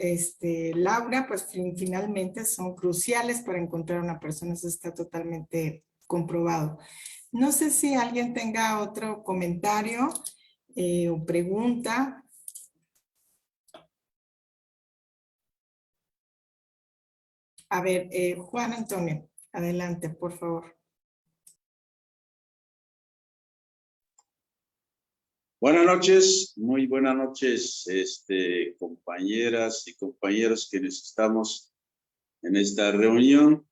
Laura, pues finalmente son cruciales para encontrar una persona, eso está totalmente comprobado. No sé si alguien tenga otro comentario o pregunta. A ver, Juan Antonio, adelante, por favor. Buenas noches, muy buenas noches, compañeras y compañeros quienes estamos en esta reunión.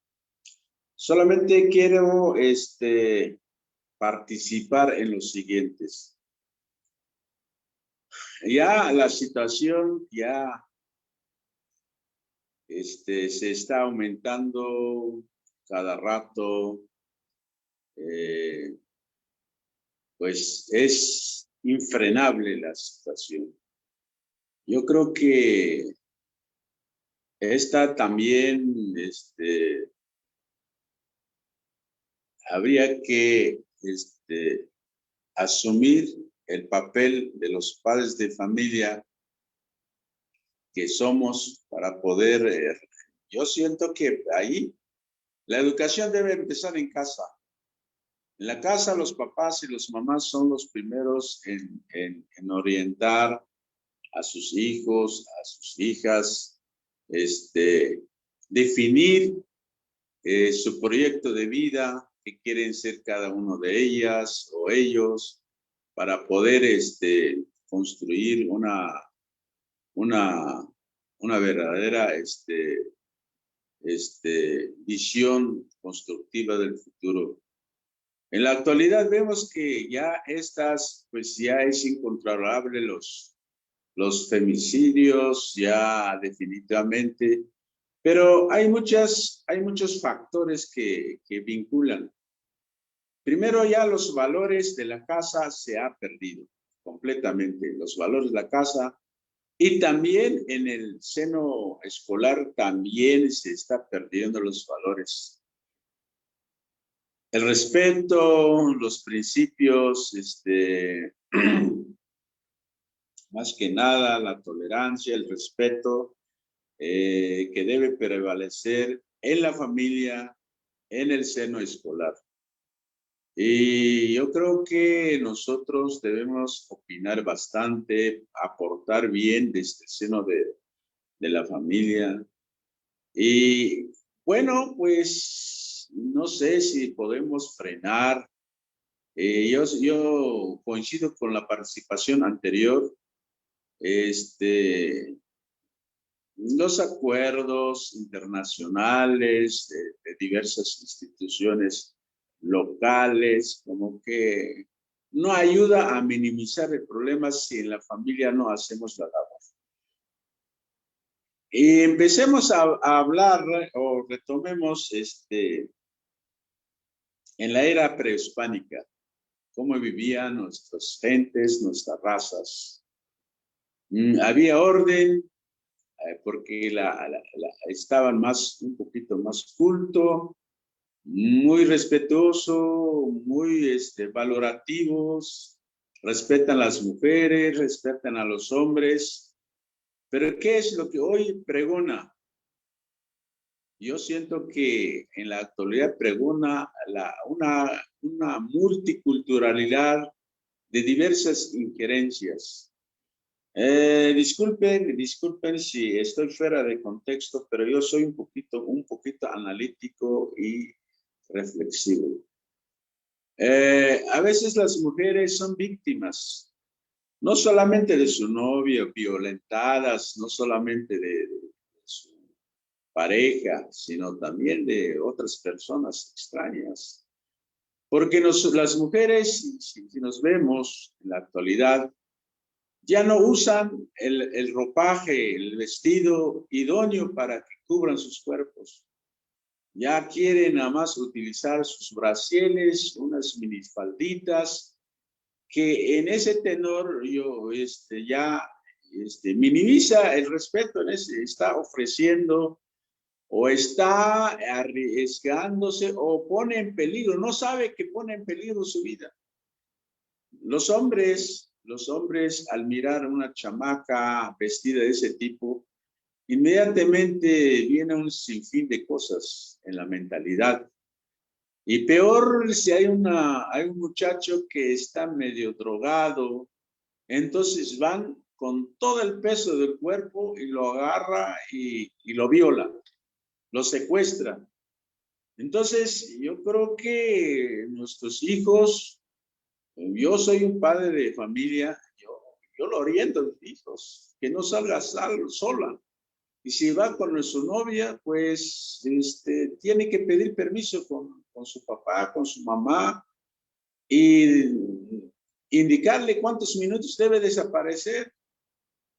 Solamente quiero participar en los siguientes. Ya la situación ya se está aumentando cada rato, pues es infrenable la situación. Yo creo que esta también habría que asumir el papel de los padres de familia que somos para poder, yo siento que ahí la educación debe empezar en casa. En la casa los papás y las mamás son los primeros en orientar a sus hijos, a sus hijas, definir su proyecto de vida, que quieren ser cada uno de ellas o ellos, para poder construir una verdadera visión constructiva del futuro. En la actualidad vemos que ya pues ya es incontrolable los femicidios, ya definitivamente, pero hay muchos factores que vinculan. Primero, ya los valores de la casa se han perdido completamente, los valores de la casa, y también en el seno escolar también se está perdiendo los valores. El respeto, los principios, más que nada la tolerancia, el respeto, que debe prevalecer en la familia, en el seno escolar. Y yo creo que nosotros debemos opinar bastante, aportar bien desde el seno de la familia. Y bueno, pues no sé si podemos frenar. Yo coincido con la participación anterior. Los acuerdos internacionales de diversas instituciones locales, como que no ayuda a minimizar el problema si en la familia no hacemos la labor. Y empecemos a hablar o retomemos en la era prehispánica, cómo vivían nuestras gentes, nuestras razas. Había orden, porque estaban un poquito más culto, muy respetuoso, muy valorativos, respetan a las mujeres, respetan a los hombres. Pero ¿qué es lo que hoy pregona? Yo siento que en la actualidad pregona una multiculturalidad de diversas injerencias. Disculpen si estoy fuera de contexto, pero yo soy un poquito analítico y reflexivo. A veces las mujeres son víctimas, no solamente de su novio, violentadas, no solamente de su pareja, sino también de otras personas extrañas. Porque las mujeres, si nos vemos en la actualidad, ya no usan el ropaje, el vestido idóneo para que cubran sus cuerpos. Ya quieren nada más utilizar sus brasieres, unas minifalditas, que en ese tenor yo ya minimiza el respeto, está ofreciendo o está arriesgándose o pone en peligro, no sabe que pone en peligro su vida. Los hombres al mirar a una chamaca vestida de ese tipo, inmediatamente viene un sinfín de cosas en la mentalidad. Y peor si hay un muchacho que está medio drogado, entonces van con todo el peso del cuerpo y lo agarra y lo viola, lo secuestra. Entonces, yo creo que nuestros hijos, yo soy un padre de familia, yo lo oriento a los hijos, que no salga sola. Y si va con su novia, pues tiene que pedir permiso con su papá, con su mamá, y indicarle cuántos minutos debe desaparecer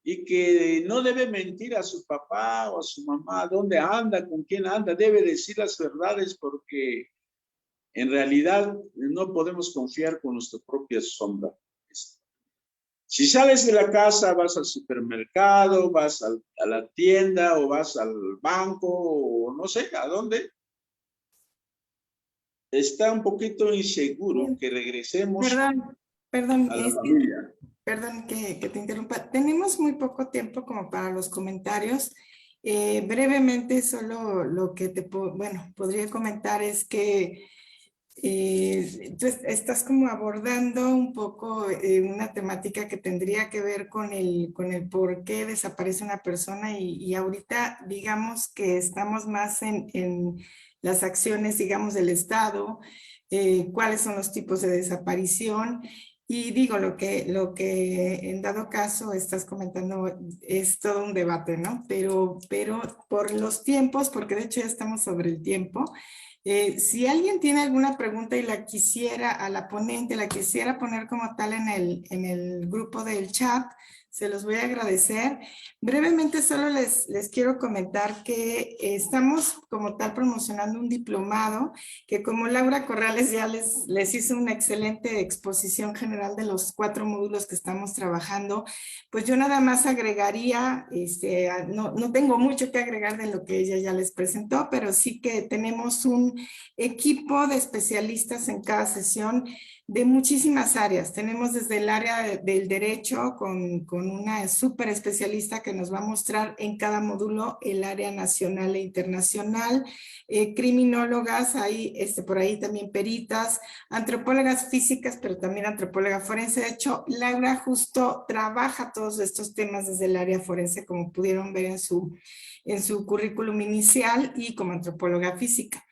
y que no debe mentir a su papá o a su mamá dónde anda, con quién anda, debe decir las verdades porque en realidad no podemos confiar con nuestra propia sombra. Si sales de la casa, vas al supermercado, vas a la tienda o vas al banco o no sé a dónde, está un poquito inseguro que regresemos Perdón, a la familia. Perdón que te interrumpa. Tenemos muy poco tiempo como para los comentarios. Brevemente, solo lo que podría comentar es que tú estás como abordando un poco una temática que tendría que ver con el por qué desaparece una persona y ahorita digamos que estamos más en las acciones, digamos, del Estado, cuáles son los tipos de desaparición. Y digo, lo que en dado caso estás comentando es todo un debate, ¿no? Pero por los tiempos, porque de hecho ya estamos sobre el tiempo, si alguien tiene alguna pregunta y la quisiera, a la ponente, la quisiera poner como tal en el grupo del chat, se los voy a agradecer. Brevemente solo les quiero comentar que estamos como tal promocionando un diplomado que como Laura Corrales ya les hizo una excelente exposición general de los 4 módulos que estamos trabajando, pues yo nada más agregaría, no tengo mucho que agregar de lo que ella ya les presentó, pero sí que tenemos un equipo de especialistas en cada sesión de muchísimas áreas. Tenemos desde el área del derecho con una súper especialista que nos va a mostrar en cada módulo el área nacional e internacional, criminólogas, hay por ahí también peritas, antropólogas físicas, pero también antropóloga forense. De hecho, Laura justo trabaja todos estos temas desde el área forense, como pudieron ver en su currículum inicial y como antropóloga física.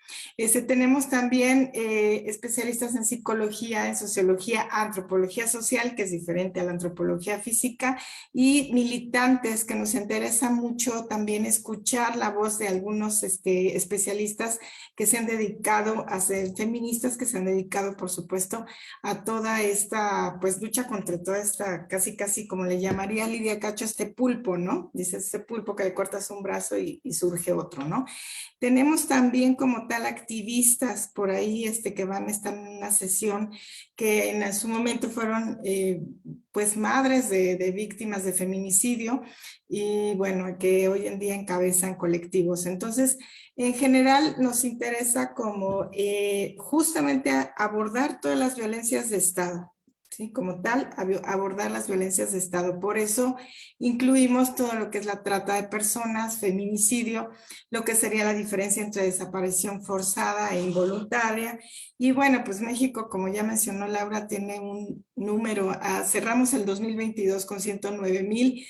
Tenemos también especialistas en psicología, en sociología, antropología social, que es diferente a la antropología física, y militantes, que nos interesa mucho también escuchar la voz de algunos especialistas que se han dedicado a ser feministas, que se han dedicado, por supuesto, a toda esta pues lucha contra toda esta, casi como le llamaría Lidia Cacho, pulpo, ¿no? Dice, pulpo que le cortas un brazo y surge otro, ¿no? Tenemos también como tal activistas por ahí que van a estar en una sesión que en su momento fueron pues madres de víctimas de feminicidio y bueno, que hoy en día encabezan colectivos. Entonces, en general nos interesa como justamente abordar todas las violencias de Estado. ¿Sí? Como tal, abordar las violencias de Estado. Por eso incluimos todo lo que es la trata de personas, feminicidio, lo que sería la diferencia entre desaparición forzada e involuntaria. Y bueno, pues México, como ya mencionó Laura, tiene un número, cerramos el 2022 con 109,000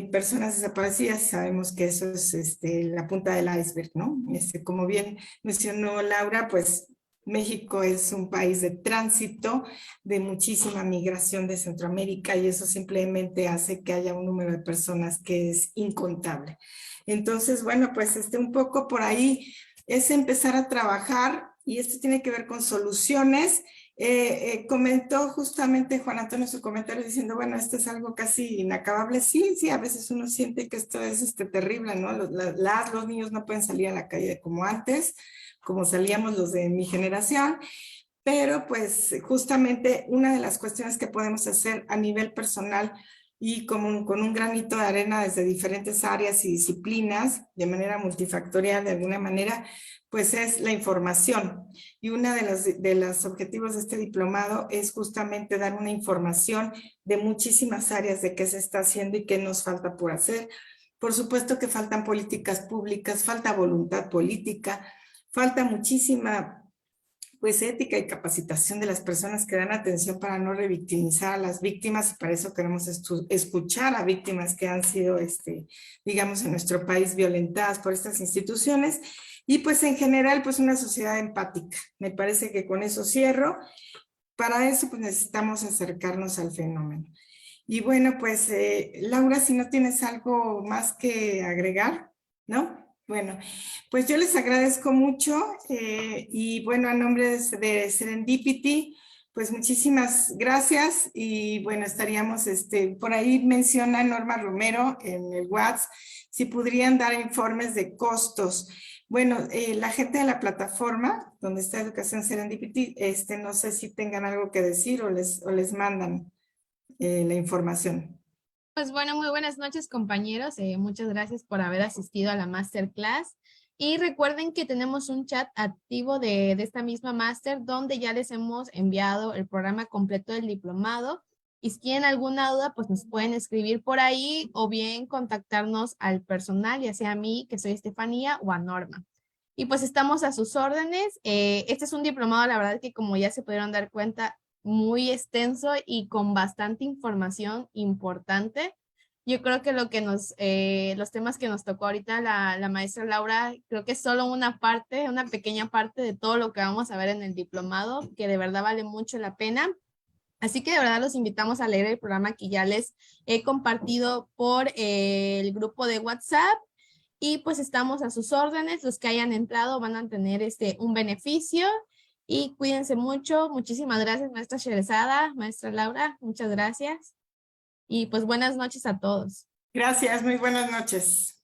personas desaparecidas. Sabemos que eso es la punta del iceberg, ¿no? Como bien mencionó Laura, pues México es un país de tránsito, de muchísima migración de Centroamérica y eso simplemente hace que haya un número de personas que es incontable. Entonces, bueno, pues un poco por ahí es empezar a trabajar y esto tiene que ver con soluciones. Comentó justamente Juan Antonio su comentario diciendo, bueno, esto es algo casi inacabable. Sí, a veces uno siente que esto es terrible, ¿no? Los niños no pueden salir a la calle como antes, como salíamos los de mi generación, pero pues justamente una de las cuestiones que podemos hacer a nivel personal y con un granito de arena desde diferentes áreas y disciplinas, de manera multifactorial de alguna manera, pues es la información. Y uno de los objetivos de este diplomado es justamente dar una información de muchísimas áreas de qué se está haciendo y qué nos falta por hacer. Por supuesto que faltan políticas públicas, falta voluntad política, falta muchísima pues ética y capacitación de las personas que dan atención para no revictimizar a las víctimas, y para eso queremos escuchar a víctimas que han sido, digamos, en nuestro país violentadas por estas instituciones, y pues en general, pues una sociedad empática. Me parece que con eso cierro. Para eso pues necesitamos acercarnos al fenómeno. Y bueno, pues Laura, si no tienes algo más que agregar, ¿no? Bueno, pues yo les agradezco mucho y bueno, a nombre de Serendipity, pues muchísimas gracias y bueno, estaríamos, por ahí menciona Norma Romero en el WhatsApp, si podrían dar informes de costos. Bueno, la gente de la plataforma donde está Educación Serendipity, no sé si tengan algo que decir o les mandan la información. Pues bueno, muy buenas noches compañeros, muchas gracias por haber asistido a la masterclass y recuerden que tenemos un chat activo de esta misma máster donde ya les hemos enviado el programa completo del diplomado y si tienen alguna duda pues nos pueden escribir por ahí o bien contactarnos al personal, ya sea a mí que soy Estefanía o a Norma. Y pues estamos a sus órdenes, este es un diplomado la verdad que como ya se pudieron dar cuenta muy extenso y con bastante información importante. Yo creo que lo que los temas que nos tocó ahorita la maestra Laura, creo que es solo una parte, una pequeña parte de todo lo que vamos a ver en el diplomado, que de verdad vale mucho la pena. Así que de verdad los invitamos a leer el programa que ya les he compartido por el grupo de WhatsApp. Y pues estamos a sus órdenes, los que hayan entrado van a tener un beneficio. Y cuídense mucho. Muchísimas gracias, maestra Sherezada, maestra Laura, muchas gracias. Y pues buenas noches a todos. Gracias, muy buenas noches.